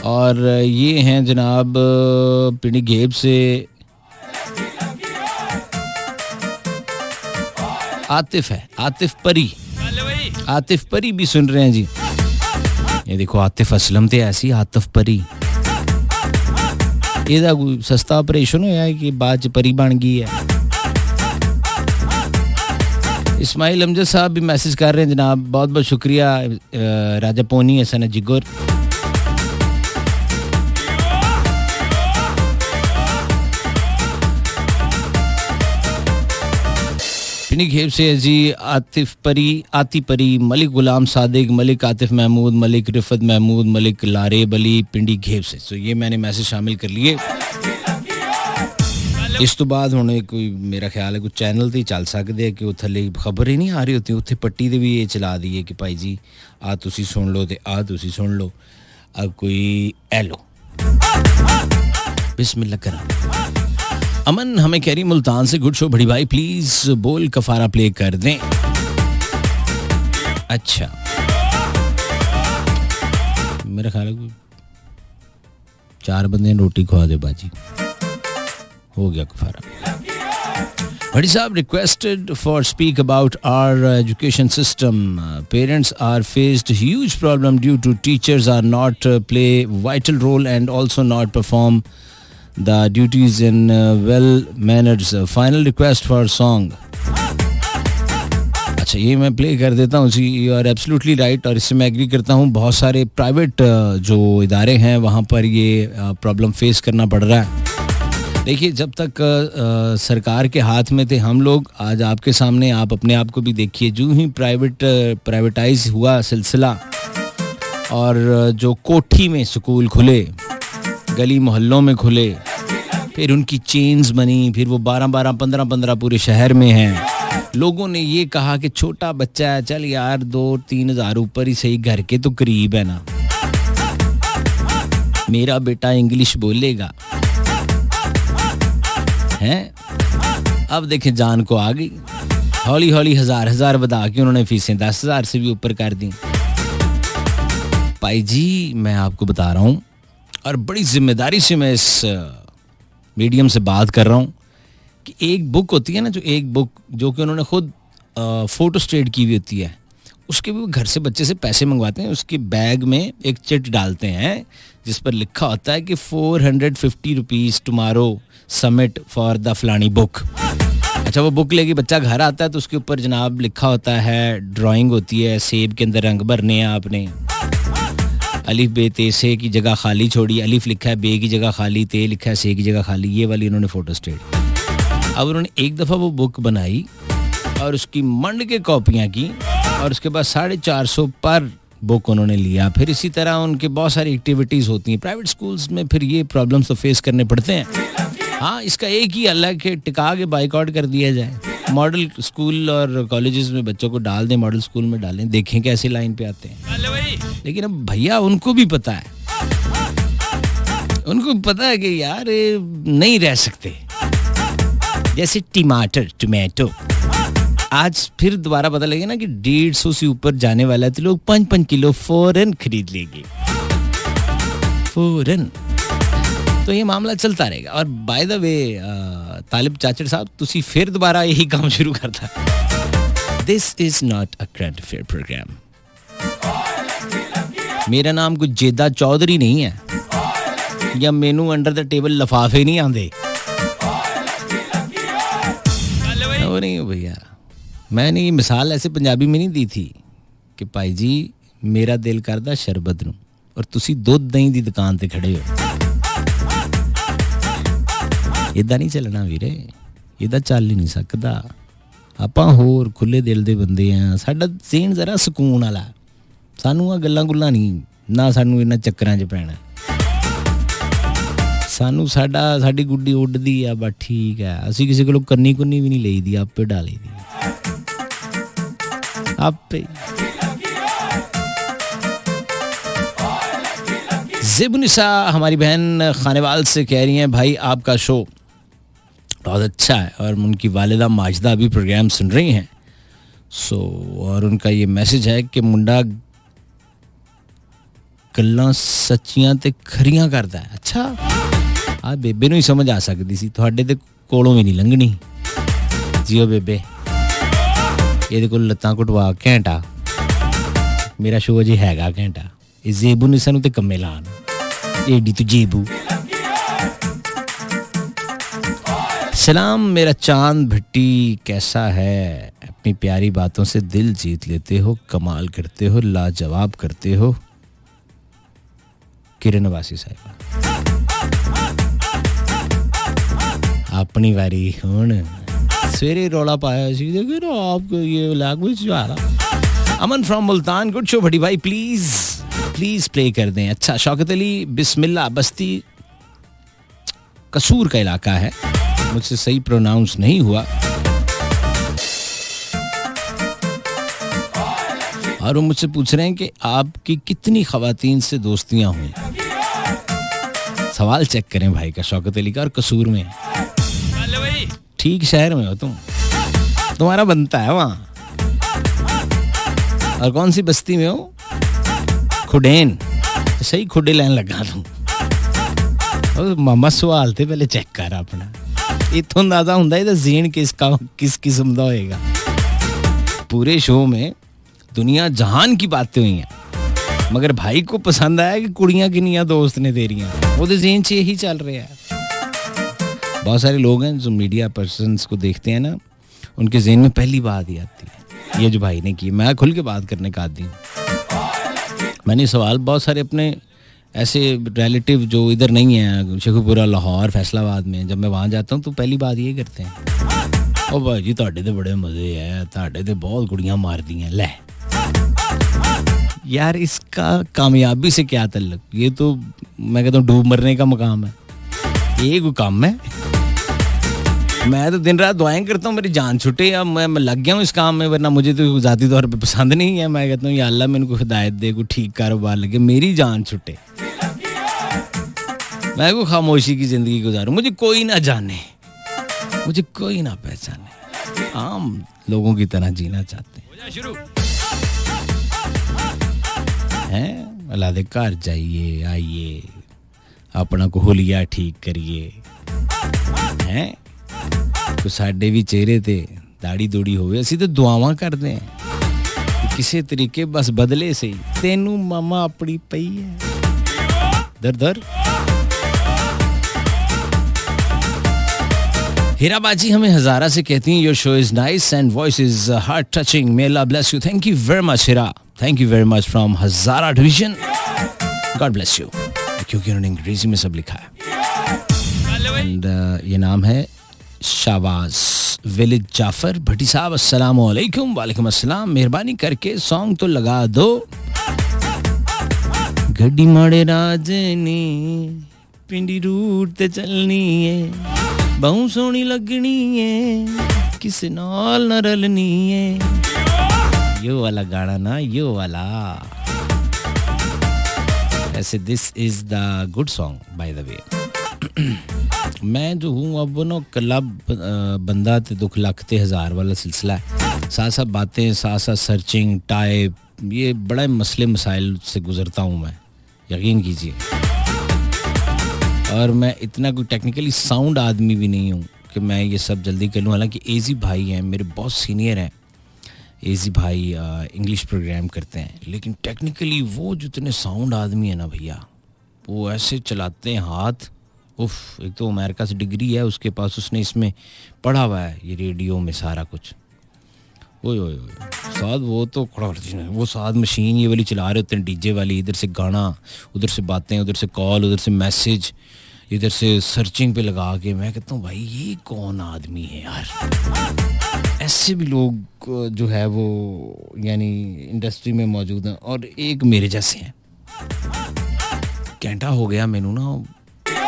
और ये हैं जनाब पिंडी घेब से आतिफ है, आतिफ परी, आतिफ परी भी सुन रहे हैं जी। ये देखो आतिफ असलम थे ऐसी आतिफ परी, ਇਹਦਾ ਕੋਈ ਸਸਤਾ ਆਪਰੇਸ਼ਨ ਹੋਇਆ ਹੈ ਕਿ ਬਾਅਦ ਚ ਪਰੀ ਬਣ ਗਈ है। इस्माइल अमजद साहब भी मैसेज कर रहे हैं जनाब, बहुत बहुत शुक्रिया। राजा पोनी हसन जिगर, पिनी घेब से जी आतिफ परी, आती परी, मलिक गुलाम सादिक, मलिक आतिफ महमूद, मलिक रिफत महमूद, मलिक लारेब अली पिंडी घेब से। तो ये मैंने मैसेज शामिल कर लिए। इस तो बाद हुणे कोई मेरा ख्याल है कुछ चैनल ते चल सकते हैं कि वो थले खबर ही नहीं आ रही होती, उत्थे पट्टी दे भी ये चला दिए कि भाई जी आ तुसी सुन लो ते आ तुसी सुन लो। अब कोई एलो बिस्मिल्लाह करा। अमन हमें कह रही मुल्तान से गुड शो, बड़ी भाई प्लीज बोल कफारा प्ले कर दें। अच्छा मेरा ख्याल है 4 बंदे रोटी खवा दे बाजी, हो गया कफारा। बड़ी साहब requested for speak about our education system. Parents are faced huge problem due to teachers are not play vital role and also not perform the duties in well manners. Final request for song. अच्छा ये मैं play कर देता हूँ जी। You are absolutely right और इससे मैं agree करता हूँ। बहुत सारे प्राइवेट जो इदारे हैं वहाँ पर ये प्रॉब्लम फेस करना पड़ रहा है। देखिए जब तक सरकार के हाथ में थे हम लोग, आज आपके सामने, आप अपने आप को भी देखिए, जो ही प्राइवेटाइज हुआ सिलसिला और जो कोठी में स्कूल खुले, गली मोहल्लों में खुले, फिर उनकी चेन्स बनी, फिर वो 12-12, 15-15 पूरे शहर में हैं। लोगों ने ये कहा कि छोटा बच्चा है, चल यार 2-3 हज़ार ऊपर ही सही, घर के तो करीब है ना, मेरा बेटा इंग्लिश बोलेगा हैं। अब देखें जान को आ गई। हौली हौली हजार बढ़ा के उन्होंने फीसें 10,000 से भी ऊपर कर दी। भाई जी मैं आपको बता रहा हूँ और बड़ी जिम्मेदारी से मैं इस मीडियम से बात कर रहा हूँ कि एक बुक होती है ना, जो एक बुक जो कि उन्होंने खुद फोटो स्टेट की हुई होती है, उसके भी वो घर से बच्चे से पैसे मंगवाते हैं, उसके बैग में एक चिट डालते हैं जिस पर लिखा होता है कि 450 rupees tomorrow submit for the फलानी बुक। अच्छा वो बुक लेके बच्चा घर आता है तो उसके ऊपर जनाब लिखा होता है, ड्राइंग होती है, सेब के अंदर रंग भरने हैं आपने, अलिफ बे ते से की जगह खाली छोड़ी, अलिफ लिखा है, बे की जगह खाली, ते लिखा है, से की जगह खाली, ये वाली उन्होंने फोटो स्टेट। अब उन्होंने एक दफ़ा वो बुक बनाई और उसकी मंड के कॉपियाँ की और उसके बाद 450 पर बुक उन्होंने लिया। फिर इसी तरह उनके बहुत सारी एक्टिविटीज़ होती हैं प्राइवेट स्कूल्स में, फिर ये प्रॉब्लम्स तो फेस करने पड़ते हैं। हाँ इसका एक ही हल है कि टिका के बाइकआउट कर दिया जाए, मॉडल स्कूल और कॉलेजेस में बच्चों को डाल दें, मॉडल स्कूल में डालें, देखें कैसे लाइन पे आते हैं। लेकिन अब भैया उनको भी पता है, उनको पता है कि यार नहीं रह सकते। जैसे टमाटो आज फिर दोबारा पता लगे ना कि 150 से ऊपर जाने वाला है तो लोग 5-5 किलो फौरन खरीद लेंगे, फौरन। तो ये मामला चलता रहेगा। और बाय द वे तालिब चाचड़ साहब तुसी फिर दोबारा यही काम शुरू करता। This is not a current affair program. मेरा नाम कोई जेदा चौधरी नहीं है या मेनू अंडर द टेबल लफाफे नहीं आंदे, वो नहीं भैया। मैंने ये मिसाल ऐसे पंजाबी में नहीं दी थी कि भाई जी मेरा दिल करदा शरबत नूं और तुसी दुध दही दी दुकान ते खड़े हो। इदां नहीं चलना वीरे, इदां चल ही नहीं सकदा। आपां होर खुले दिल दे बंदे आ, साडा ज़हन जरा सुकून वाला, सानू आ गल्लां गुल्लां नहीं ना, सानू इन्हां चक्करां 'च पैना। सानू साडी गुड्डी उड्डदी आ बस ठीक है, असी किसी कोलों करनी कुन्नी भी नहीं लई दी, आपे डाली दी आपे। ज़िबनिसा हमारी बहन खानेवाल से कह रही हैं भाई आपका शो बहुत अच्छा है और उनकी वालिदा माजिदा भी प्रोग्राम सुन रही हैं। और उनका ये मैसेज है कि मुंडा गल्लां सच्चियां ते खरियां करदा है। अच्छा आ बेबे नूं ही समझ आ सकदी सी, तुहाडे ते कोलों भी नहीं लंघनी। जियो बेबे, ਇਹਦੇ ਕੋਲ ਲੱਤਾਂ ਘੁਟਵਾ ਘੰਟਾ, ਮੇਰਾ ਸ਼ੋਅ ਜੀ ਹੈਗਾ ਘੰਟਾ। ਇਹ ਜ਼ੇਬੂ ਨੇ ਸਾਨੂੰ ਤੇ ਕੰਮੇ ਲਾਣ एडी तो जेबू। सलाम मेरा चांद भट्टी कैसा है, अपनी प्यारी बातों से दिल जीत लेते हो, कमाल करते हो, लाजवाब करते हो। किरण वासी साहिबा अपनी वारी हुण सवेरे रौला पाया सी देखो आपको ये लैंग्वेज जो आ रहा। अमन फ्रॉम मुल्तान, गुड शो भट्टी भाई, प्लीज प्ले कर दें। अच्छा शौकत अली बिस्मिल्लाह, बस्ती कसूर का इलाका है, मुझसे सही प्रोनाउंस नहीं हुआ। और वो मुझसे पूछ रहे हैं कि आपकी कितनी खवातीन से दोस्तियां हुई। सवाल चेक करें भाई का, शौकत अली का, और कसूर में ठीक शहर में हो तुम, तुम्हारा बनता है वहां। और कौन सी बस्ती में हो? खुडेन, सही खुडे लैन लगा तुम। मामा सवाल थे पहले चेक कर अपना, इत्थों अंदाजा हुंदा है ज़हन किस किस्म दा होएगा। पूरे शो में दुनिया जहान की बातें हुई हैं, मगर भाई को पसंद आया कि कुड़ियां किनियां दोस्त ने तेरियां, वो तो ज़हन से यही चल रहा है। बहुत सारे लोग हैं जो मीडिया पर्सन्स को देखते हैं ना, उनके ज़हन में पहली बात ही आती है ये जो भाई ने की। मैं खुल के बात करने का आदी हूँ। मैंने सवाल बहुत सारे अपने ऐसे रिलेटिव जो इधर नहीं है, शेखुपुरा, लाहौर, फैसलाबाद में, जब मैं वहाँ जाता हूँ तो पहली बात ये करते हैं, ओ भाई जी ਤੁਹਾਡੇ ਤੇ बड़े मजे है, ਤੁਹਾਡੇ ਤੇ बहुत कुड़ियाँ मार दी हैं। ले यार इसका कामयाबी से क्या ताल्लुक, ये तो मैं कहता हूँ डूब मरने का मकाम है, ये कोई काम है? मैं तो दिन रात दुआएं करता हूँ मेरी जान छूटे, या मैं लग गया हूँ इस काम में, वरना मुझे तो ज़ाती तौर पे पसंद नहीं है। मैं कहता हूँ या अल्लाह मेरे को हिदायत दे, कोई ठीक कारोबार लगे, मेरी जान छूटे, मैं को खामोशी की ज़िंदगी गुजारूँ, मुझे कोई ना जाने, मुझे कोई ना पहचाने। आम लोगों की तरह जीना चाहते हैं। अल्लाह दे घर जाइए आइए, अपना को हुलिया ठीक करिए हैं। तो साडे भी चेहरे ते दाड़ी दूड़ी होवे, असी तो दुआवां करते हैं किसी तरीके बस बदले से। तेनू मामा अपनी पई है दर दर। हीराबाजी हमें हजारा से कहती हैं your show is nice and voice is heart touching, may Allah bless you. Thank you very much Heera, thank you very much from Hazara division, God bless you. क्योंकि उन्होंने अंग्रेजी में सब लिखा है। एंड ये नाम है शाबाज विलेज जाफर भट्टी साहब, अस्सलाम वालेकुम। वालेकुम अस्सलाम। मेहरबानी करके सॉन्ग तो लगा दो। गड्डी माड़े राजनी पिंडी रूट ते चलनी है, बहु सोहनी लगनी है, किसे नाल न रलनी है। यो वाला गाना ना, यो वाला। ऐसे this is the good song by the way. मैं जो हूँ अब ना क्लब बंदा ते दुख लखते हज़ार वाला सिलसिला है। साथ साथ बातें, साथ साथ सर्चिंग टाइप, ये बड़े मसले मसाइल से गुजरता हूँ मैं, यकीन कीजिए। और मैं इतना कोई टेक्निकली साउंड आदमी भी नहीं हूँ कि मैं ये सब जल्दी कर लूँ। हालांकि एजी भाई हैं मेरे, बहुत सीनियर हैं एजी भाई, इंग्लिश प्रोग्राम करते हैं, लेकिन टेक्निकली वो जितने साउंड आदमी है ना भैया, वो ऐसे चलाते हैं हाथ। उफ, एक तो अमेरिका से डिग्री है उसके पास, उसने इसमें पढ़ा हुआ है ये रेडियो में सारा कुछ। ओए ओए साथ वो तो वो साथ मशीन ये वाली चला रहे होते हैं, डीजे वाली, इधर से गाना, उधर से बातें, उधर से कॉल, उधर से मैसेज, इधर से सर्चिंग पे लगा के। मैं कहता हूँ भाई ये कौन आदमी है यार। ऐसे भी लोग जो है वो यानी इंडस्ट्री में मौजूद हैं, और एक मेरे जैसे हैं। घंटा हो गया मैनू ना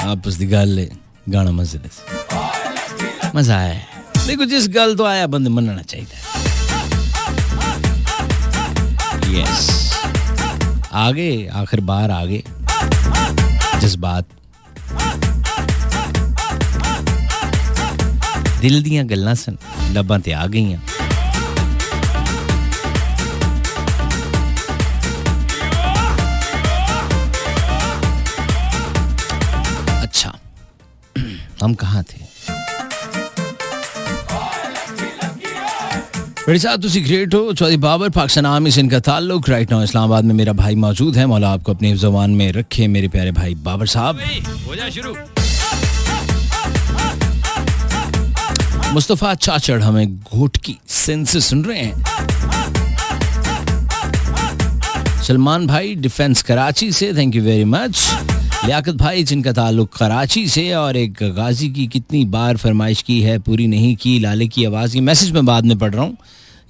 आपस दी गल गाना मजा आया। देखो जिस गल तो आया बंद मनना चाहिए। यस, आगे आखिर बार आगे जज्बात, दिल दियां गल्लां सन लब्बां ते आ गईयां। अच्छा, हम कहाँ थे? बड़ी साहब तुसी ग्रेट हो। चौधरी बाबर पाकिस्तान आर्मी से इनका ताल्लुक। राइट नाउ इस्लामाबाद में मेरा भाई मौजूद है। मौला आपको अपनी ज़बान में रखे मेरे प्यारे भाई बाबर साहब। हो जा शुरू। मुस्तफ़ा चाचड़ हमें घोट की सेंस से सुन रहे हैं। सलमान भाई डिफेंस कराची से, thank you very much. Liaquat भाई जिनका ताल्लुक कराची से, और एक गाजी की कितनी बार फरमाइश की है पूरी नहीं की, लाले की आवाज़। ये मैसेज मैं बाद में पढ़ रहा हूँ,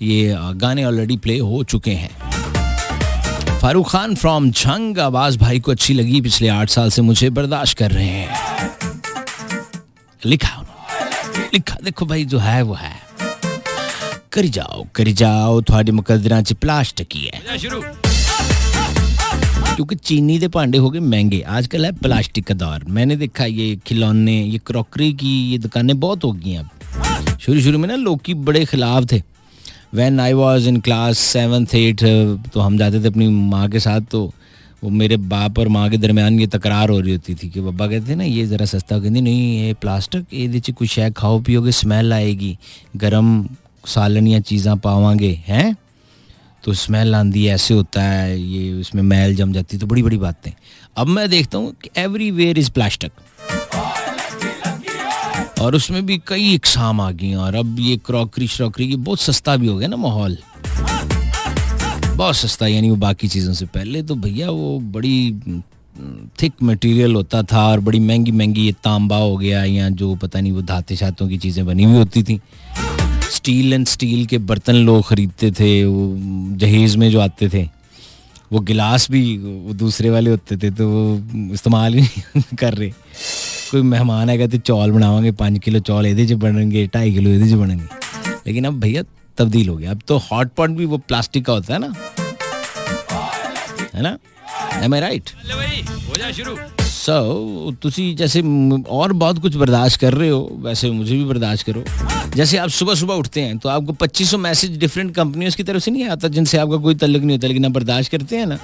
ये गाने ऑलरेडी प्ले हो चुके हैं। फारूक खान फ्रॉम झंग, आवाज़ भाई को अच्छी लगी, पिछले 8 साल से मुझे बर्दाश्त कर रहे हैं। लिखा देखो भाई जो है वो है। करी जाओ थोड़ी मुकद्दरां च प्लास्टिक ही है, क्योंकि चीनी के भांडे हो गए महंगे, आजकल है प्लास्टिक का दौर। मैंने देखा ये खिलौने, ये क्रॉकरी की ये दुकानें बहुत हो गई हैं अब। शुरू में ना लोग की बड़े खिलाफ थे। When I was in class 7th 8th तो हम जाते थे अपनी माँ के साथ, तो वो मेरे बाप और माँ के दरमियान ये तकरार हो रही होती थी कि पापा कहते ना ये ज़रा सस्ता, कहते नहीं ये प्लास्टिक, ये कुछ शै खाओ पियोगे स्मैल आएगी, गर्म सालन या चीज़ां पावांगे हैं तो स्मेल आंदी है, ऐसे होता है, ये इसमें मैल जम जाती है। तो बड़ी बड़ी बातें। अब मैं देखता हूँ कि एवरीवेयर इज़ प्लास्टिक, और उसमें भी कई इकसाम आ गई हैं। और अब ये क्रॉकरी की बहुत सस्ता भी हो गया ना माहौल, बहुत सस्ता, यानी वो बाकी चीज़ों से। पहले तो भैया वो बड़ी थिक मटेरियल होता था और बड़ी महंगी ये तांबा हो गया या जो पता नहीं वो धाते शातों की चीज़ें बनी हुई होती थी। स्टील के बर्तन लोग ख़रीदते थे, वो जहेज़ में जो आते थे, वो गिलास भी वो दूसरे वाले होते थे, तो वो इस्तेमाल ही नहीं कर रहे। कोई मेहमान आएगा तो चौल बनावांगे, 5 किलो चौल एदे च बनेंगे, 2.5 किलो एदे च बनेंगे। लेकिन अब भैया तब्दील हो गया, अब तो हॉट पॉट भी वो प्लास्टिक का होता है ना? Am I right? हो जा शुरू। So, तुसी जैसे और बहुत कुछ बर्दाश्त कर रहे हो, वैसे मुझे भी बर्दाश्त करो। जैसे आप सुबह सुबह उठते हैं तो आपको 2500 मैसेज डिफरेंट कंपनियों की तरफ से नहीं आता जिनसे आपका कोई तल्लुक नहीं होता, लेकिन आप बर्दाश्त करते हैं ना।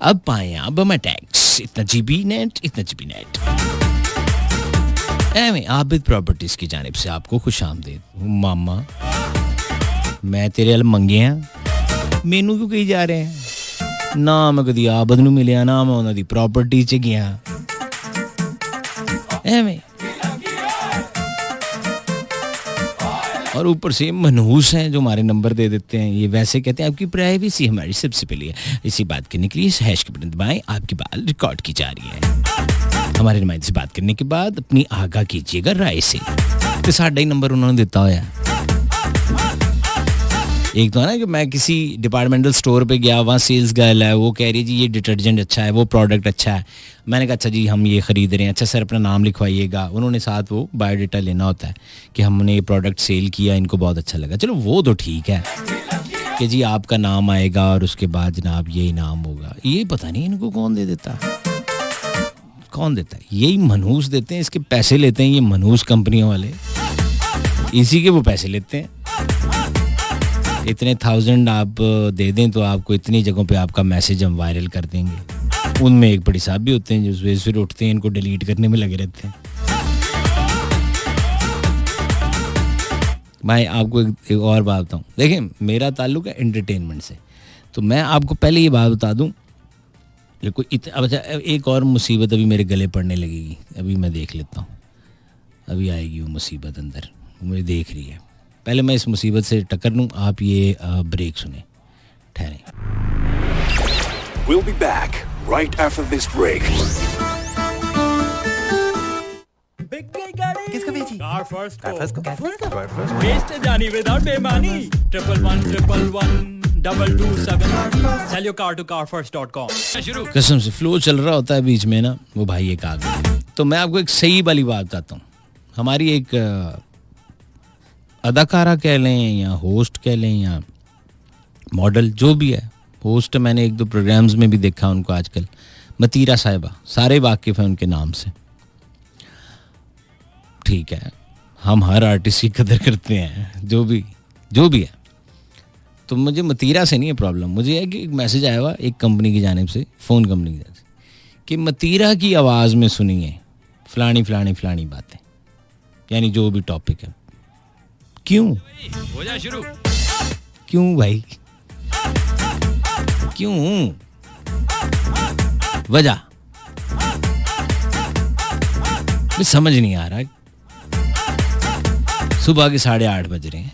अब पाए अब मैं टैक्स इतना जीबी नेट, इतना जीबी नेट। आबिद प्रॉपर्टीज की जानिब से आपको खुशामदीद। मामा मैं तेरे अल मंगे हैं, मैनू क्यों कही जा रहे हैं ना, मैं कभी आबिद नूं मिलिया ना मैं उन्होंने प्रॉपर्टी च गया। एवें और ऊपर से मनहूस हैं जो हमारे नंबर दे देते हैं। ये वैसे कहते हैं आपकी प्राइवेसी हमारी सबसे पहले है, इसी बात करने के लिए इस हैश के बटन दबाएं। आपकी बात रिकॉर्ड की जा रही है। हमारे नुमाइंदे से बात करने के बाद अपनी आगाह कीजिएगा राय से। तो साढ़ा ही नंबर उन्होंने देता होया। एक तो है ना कि मैं किसी डिपार्टमेंटल स्टोर पे गया, वहाँ सेल्स गर्ल है, वो कह रही है जी ये डिटर्जेंट अच्छा है, वो प्रोडक्ट अच्छा है। मैंने कहा अच्छा जी हम ये ख़रीद रहे हैं, अच्छा सर अपना नाम लिखवाइएगा। उन्होंने साथ वो बायोडाटा लेना होता है कि हमने ये प्रोडक्ट सेल किया, इनको बहुत अच्छा लगा। चलो वो तो ठीक है कि जी आपका नाम आएगा और उसके बाद जनाब यही नाम होगा। ये पता नहीं इनको कौन दे देता, कौन देता है? यही मनहूस देते हैं, इसके पैसे लेते हैं ये मनहूस कंपनियों वाले, इसी के वो पैसे लेते हैं। इतने 1000 आप दे दें तो आपको इतनी जगहों पे आपका मैसेज हम वायरल कर देंगे। उनमें एक बड़ी साहब भी होते हैं जो फिर उठते हैं इनको डिलीट करने में लगे रहते हैं। भाई आपको एक और बात बताऊँ, देखिए मेरा ताल्लुक है एंटरटेनमेंट से, तो मैं आपको पहले ये बात बता दूँ। अच्छा एक और मुसीबत अभी मेरे गले पड़ने लगेगी, अभी मैं देख लेता हूँ, अभी आएगी वो मुसीबत अंदर, मुझे देख रही है। पहले मैं इस मुसीबत से टक्कर लूं, आप ये ब्रेक सुने, ठहरें। We'll be back right after this break. बिक गई गाड़ी किसको बेची? कार फर्स्ट को वेस्ट जानी विदाउट बेमानी 111112227 sell your car to carfirst.com। शुरू कसम से फ्लो चल रहा होता है बीच में ना, वो भाई एक आ गया। तो मैं आपको एक सही वाली बात बताता हूँ। हमारी एक अदाकारा कह लें या होस्ट कह लें या मॉडल जो भी है, होस्ट मैंने 1-2 प्रोग्राम्स में भी देखा उनको आजकल, मतीरा साहिबा, सारे वाकिफ़ हैं उनके नाम से। ठीक है, हम हर आर्टिस्ट की कदर करते हैं जो भी है। तो मुझे मतीरा से नहीं है प्रॉब्लम, मुझे है कि एक मैसेज आया हुआ एक कंपनी की जानिब से, फ़ोन कंपनी की जानिब से, कि मतीरा की आवाज़ में सुनिए फलानी फलानी फलानी बातें, यानी जो भी टॉपिक है। क्यों हो जा शुरू, क्यों भाई, क्यों, वजह समझ नहीं आ रहा। सुबह के 8:30 बज रहे हैं।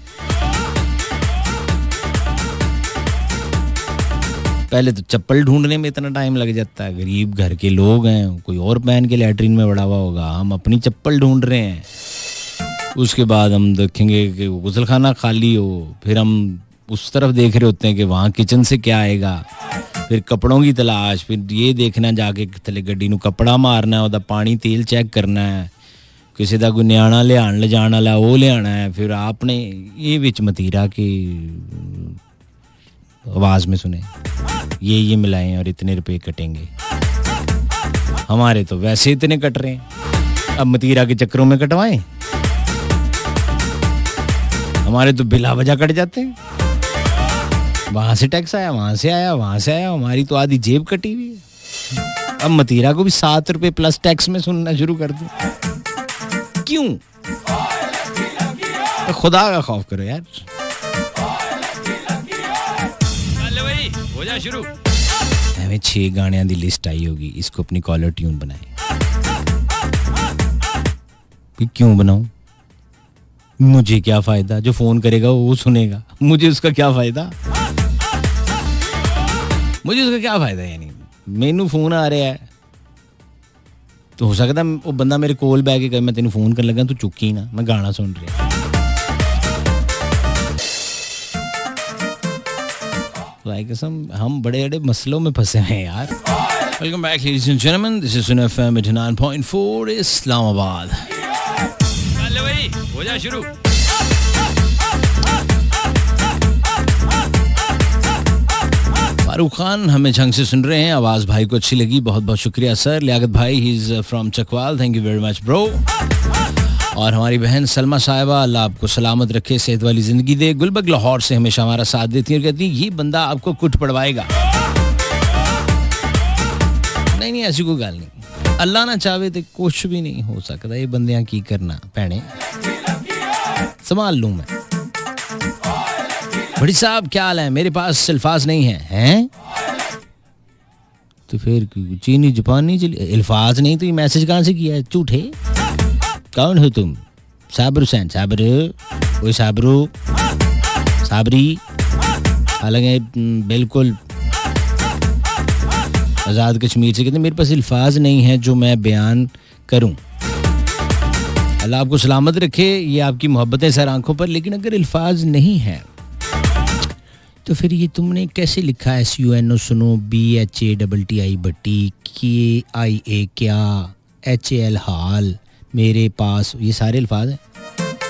पहले तो चप्पल ढूंढने में इतना टाइम लग जाता है, गरीब घर के लोग हैं, कोई और पहन के लैट्रिन में बड़ा हुआ होगा, हम अपनी चप्पल ढूंढ रहे हैं। उसके बाद हम देखेंगे कि गुसलखाना खाली हो, फिर हम उस तरफ देख रहे होते हैं कि वहाँ किचन से क्या आएगा, फिर कपड़ों की तलाश, फिर ये देखना जाके थले गड्डी नूं कपड़ा मारना है, उदा पानी तेल चेक करना है, किसी का कोई न्याणा ले जाने वाला वो ले आना है, फिर आपने ये विच मतीरा की आवाज़ में सुने ये मिलाएं और इतने रुपए कटेंगे। हमारे तो वैसे इतने कट रहे हैं, अब मतीरा के चक्करों में कटवाएं। हमारे तो बिला वजह कट जाते हैं, वहां से टैक्स आया, वहां से आया, वहां से आया, हमारी तो आधी जेब कटी हुई है। अब मतीरा को भी 7 रुपए प्लस टैक्स में सुनना शुरू कर दूं, क्यों? तो खुदा का खौफ करो यार। हो जा शुरू। हमें 6 गाणियां दी लिस्ट आई होगी, इसको अपनी कॉलर ट्यून बनाए। क्यों बनाऊं? मुझे क्या फायदा, जो फोन करेगा वो सुनेगा, मुझे उसका क्या फायदा, मुझे उसका क्या फायदा। यानी मैनू फोन आ रहा है तो हो सकता है वो बंदा मेरे कोल बैठ के कहे मैं तेन फोन कर लगा, तू चुकी ना, मैं गाना सुन रहा। हम बड़े बड़े मसलों में फंसे हैं यार। Welcome back ladies and gentleman, this is soon FM 89.4 Islamabad. चल भाई हो जा शुरू। फारूक खान हमें झंग से सुन रहे हैं, आवाज़ भाई को अच्छी लगी, बहुत बहुत शुक्रिया सर। लियाकत भाई ही is from Chakwal, thank you very much bro. और हमारी बहन सलमा साहिबा, अल्लाह आपको सलामत रखे, सेहत वाली जिंदगी दे। गुलबर्ग लाहौर से हमेशा हमारा साथ देती है और कहती है ये बंदा आपको कुट पड़वाएगा। नहीं, ऐसी कोई गल नहीं, अल्लाह ना चाहे तो कुछ भी नहीं हो सकता। ये बंदियां की करना भैने, संभाल लूं मैं। बड़ी साहब क्या हाल है? मेरे पास अल्फाज नहीं है। हैं तो फिर चीनी जापानी अल्फाज नहीं तो ये मैसेज कहाँ से किया है? झूठे। कौन हो तुम? साबिर हुसैन। साबिर, ओए साबरू, साबरी। हालांकि बिल्कुल आज़ाद कश्मीर से कहते मेरे पास अल्फाज नहीं है जो मैं बयान करूं। अल्लाह आपको सलामत रखे, ये आपकी मोहब्बतें सर आंखों पर। लेकिन अगर अल्फाज नहीं है तो फिर ये तुमने कैसे लिखा? SUNO सुनो, BHATTI बट्टी, KIA क्या, HAL हाल, मेरे पास, ये सारे अल्फाज हैं।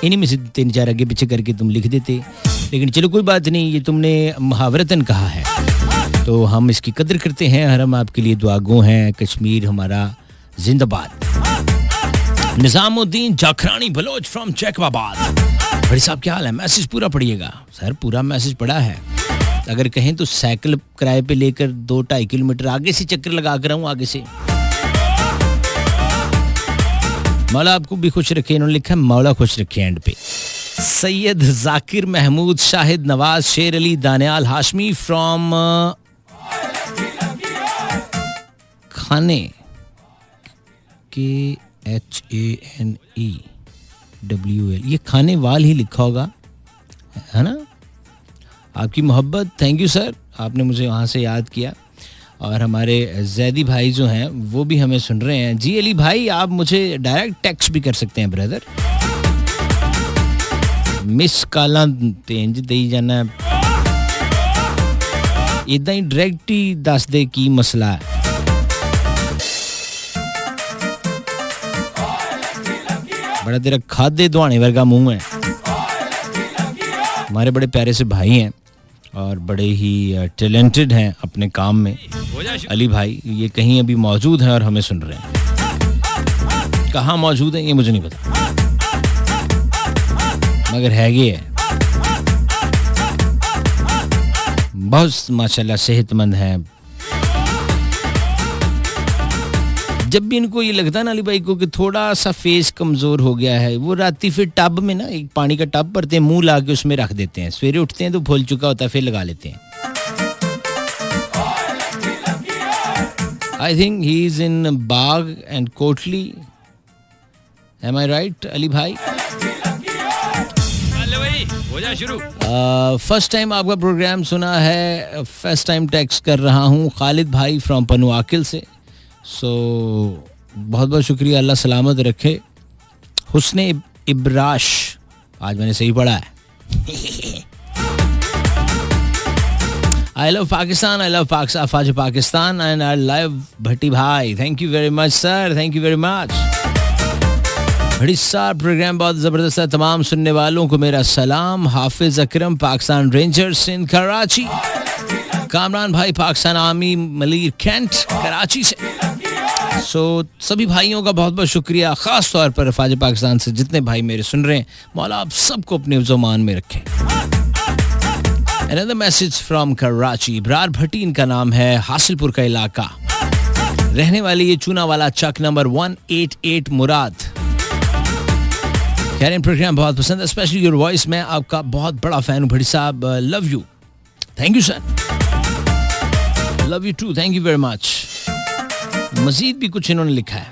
इन्हीं में से 3-4 आगे पीछे करके तुम लिख देते। लेकिन चलो कोई बात नहीं, ये तुमने मुहावरतन कहा है तो हम इसकी कदर करते हैं। हर हम आपके लिए दुआगो हैं। कश्मीर हमारा जिंदाबाद। निजामुद्दीन जाखरानी बलोच फ्रॉम जैकबाबाद। बड़ी साहब क्या हाल है? मैसेज पूरा पढ़िएगा। सर पूरा मैसेज पढ़ा है। अगर कहें तो साइकिल किराए पे लेकर 2-2.5 किलोमीटर आगे से चक्कर लगा कर आऊं आगे से। मौला आपको भी खुश रखे। इन्होंने लिखा मौला खुश रखे एंड पे। सैयद जाकिर महमूद, शाहिद नवाज, शेर अली, दानियाल हाशमी फ्रॉम खाने KHANEWL। ये खाने वाल ही लिखा होगा, है ना? आपकी मोहब्बत, थैंक यू सर, आपने मुझे वहाँ से याद किया। और हमारे जैदी भाई जो हैं वो भी हमें सुन रहे हैं। जी अली भाई, आप मुझे डायरेक्ट टेक्स्ट भी कर सकते हैं ब्रदर। मिस काला तेंज दे जाना, इदा ही डायरेक्ट ही दस दे की मसला है। बड़ा तेरा खादे दुआने वर्गा मुंह है। हमारे बड़े प्यारे से भाई हैं और बड़े ही टैलेंटेड हैं अपने काम में। अली भाई ये कहीं अभी मौजूद हैं और हमें सुन रहे हैं। कहाँ मौजूद हैं ये मुझे नहीं पता, मगर है ये बहुत माशाल्लाह सेहतमंद हैं। जब भी इनको ये लगता है ना अली भाई को कि थोड़ा सा फेस कमजोर हो गया है, वो राती फिर टब में ना एक पानी का टब भरते हैं, मुंह ला के उसमें रख देते हैं। सवेरे उठते हैं तो फूल चुका होता है, फिर लगा लेते हैं। I think he is in Bagh and Kotli. Am I right Ali भाई? फर्स्ट टाइम आपका प्रोग्राम सुना है, फर्स्ट टाइम टेक्स्ट कर रहा हूँ। खालिद भाई फ्रॉम पनुआकिल से। सो बहुत बहुत शुक्रिया, अल्लाह सलामत रखे। हुस्ने इब्राश, आज मैंने सही पढ़ा है। I love Pakistan, I love Pakistan and I love Bhatti भाई। Thank you very much sir, thank you very much. बड़ी सार प्रोग्राम बहुत ज़बरदस्त है। तमाम सुनने वालों को मेरा सलाम। हाफिज अकरम पाकिस्तान रेंजर्स इन कराची। कामरान भाई पाकिस्तान आर्मी मलीर कैंट कराची से। सो सभी भाइयों का बहुत बहुत शुक्रिया, ख़ास तौर पर रफ़ाज पाकिस्तान से जितने भाई मेरे सुन रहे हैं, मौला आप सबको अपने ज़ुबान में रखें। Another message from Karachi. Ibrar भट्टी इनका नाम है, हासिलपुर का इलाका, रहने वाले ये चूना वाला चक नंबर 188 मुराद। कह रहे हैं प्रोग्राम बहुत पसंद है, स्पेशली योर वॉइस। मैं आपका बहुत बड़ा फैन हूँ भट्टी साहब, love you. Thank you sir, love you too, thank you very much. Majeed भी कुछ इन्होंने लिखा है,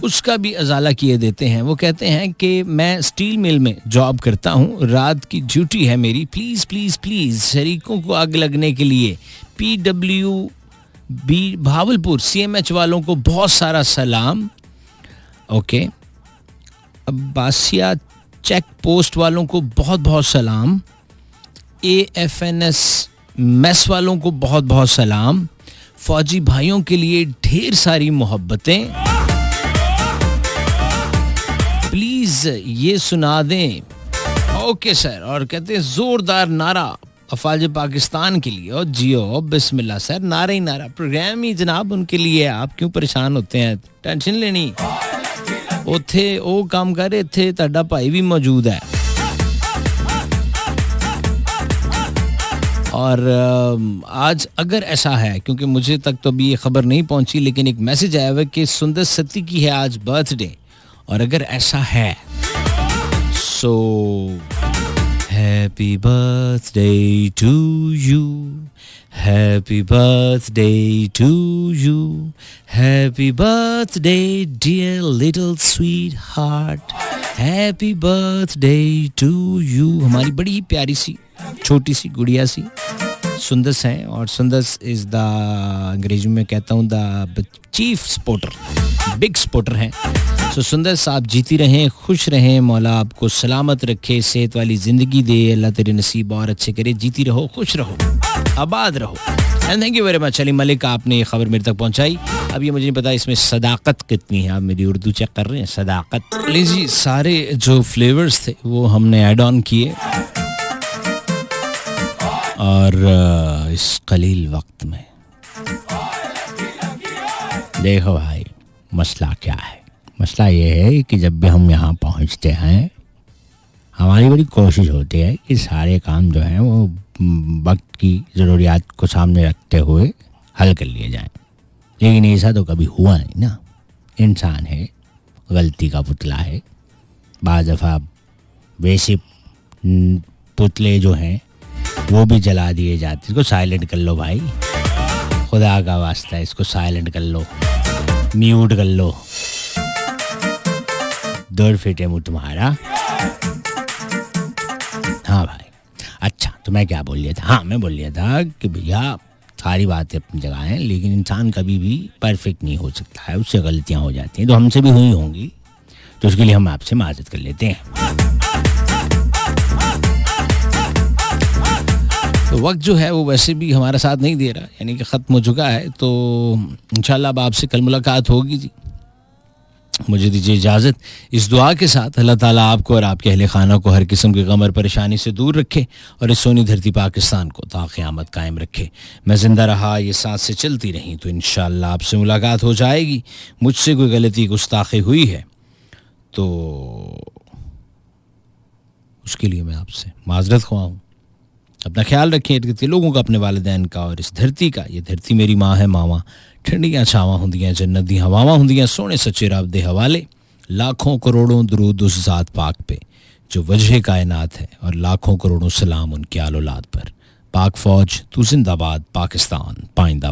उसका भी अजाला किए देते हैं। वो कहते हैं कि मैं स्टील मिल में जॉब करता हूँ, रात की ड्यूटी है मेरी, प्लीज़ प्लीज़ प्लीज़ शरीकों को आग लगने के लिए PWB भावलपुर CMH वालों को बहुत सारा सलाम। ओके, अब्बासिया चेक पोस्ट वालों को बहुत बहुत सलाम। AFNS मेस वालों को बहुत बहुत सलाम। फौजी भाइयों के लिए ढेर सारी मोहब्बतें, प्लीज ये सुना दें। Okay sir. और कहते हैं जोरदार नारा अफवाज पाकिस्तान के लिए। और जियो बिस्मिल्लाह सर, नारा ही नारा, प्रोग्राम ही जनाब उनके लिए। आप क्यों परेशान होते हैं, टेंशन लेनी। ਉੱਥੇ ਉਹ ਕੰਮ ਕਰ, ਇੱਥੇ ਤੁਹਾਡਾ ਭਾਈ ਵੀ ਮੌਜੂਦ ਹੈ। और आज अगर ऐसा है, क्योंकि मुझे तक तो अभी ये खबर नहीं पहुंची, लेकिन एक मैसेज आया हुआ कि सुंदर सती की है आज बर्थडे, और अगर ऐसा है so happy birthday to you, happy birthday to you, happy birthday dear little sweetheart, happy birthday to you. हमारी बड़ी प्यारी सी छोटी सी गुड़िया सी सुंदस है, और सुंदस इज़ द, अंग्रेजी में कहता हूँ the chief Sportster, big Sportster हैं। सो सुंदस आप जीती रहें, खुश रहें, मौला आपको सलामत रखे, सेहत वाली ज़िंदगी दे, अल्लाह तेरे नसीब और अच्छे करे, जीती रहो, खुश रहो, आबाद रहो। And thank you very much Ali Malik, आपने ये खबर मेरे तक पहुंचाई। अब ये मुझे नहीं पता इसमें सदाकत कितनी है, आप मेरी उर्दू चेक कर रहे हैं, सदाकत। लीजिए, सारे जो फ्लेवर्स थे वो हमने ऐड ऑन किए, और इस कलील वक्त में देखो भाई मसला क्या है। मसला ये है कि जब भी हम यहाँ पहुँचते हैं, हमारी बड़ी कोशिश होती है कि सारे काम जो हैं वो वक्त की ज़रूरियात को सामने रखते हुए हल कर लिए जाएं, लेकिन ऐसा तो कभी हुआ नहीं ना। इंसान है, गलती का पुतला है, बाज़ दफ़ा वैसे पुतले जो हैं वो भी जला दिए जाते। इसको साइलेंट कर लो भाई, खुदा का वास्ता है, इसको साइलेंट कर लो, म्यूट कर लो, दौड़ फिटे मुँह तुम्हारा। हाँ भाई, अच्छा तो मैं क्या बोल लिया था? हाँ, मैं बोल लिया था कि भैया सारी बातें अपनी जगह हैं, लेकिन इंसान कभी भी परफेक्ट नहीं हो सकता है, उससे गलतियाँ हो जाती हैं, तो हमसे भी हुई होंगी, तो उसके लिए हम आपसे माज़रत कर लेते हैं। तो वक्त जो है वो वैसे भी हमारा साथ नहीं दे रहा, यानी कि ख़त्म हो चुका है, तो इंशाल्लाह अब आपसे कल मुलाकात होगी जी। मुझे दीजिए इजाज़त इस दुआ के साथ, अल्लाह ताला आपको और आपके अहले खाना को हर किस्म की गम और परेशानी से दूर रखे, और इस सोनी धरती पाकिस्तान को ता क़यामत कायम रखे। मैं ज़िंदा रहा, ये सांस से चलती रही, तो इंशाल्लाह आपसे मुलाकात हो जाएगी। मुझसे कोई गलती गुस्ताखी हुई है तो उसके लिए मैं आपसे माज़रत ख्वाह हूँ। अपना ख्याल रखें, इर्द गिर्द लोगों का, अपने वालिदैन का, और इस धरती का। ये धरती मेरी माँ है, मावा ठंडियाँ छावां होंदियां, जन्नत दी हवावां होंदियां, सोने सच्चे रब दे हवाले। लाखों करोड़ों दरूद उस ज़ात पाक पे जो वजह कायनात है, और लाखों करोड़ों सलाम उनके आल औलाद पर। पाक फौज तू जिंदाबाद, पाकिस्तान पाइंदाबाद।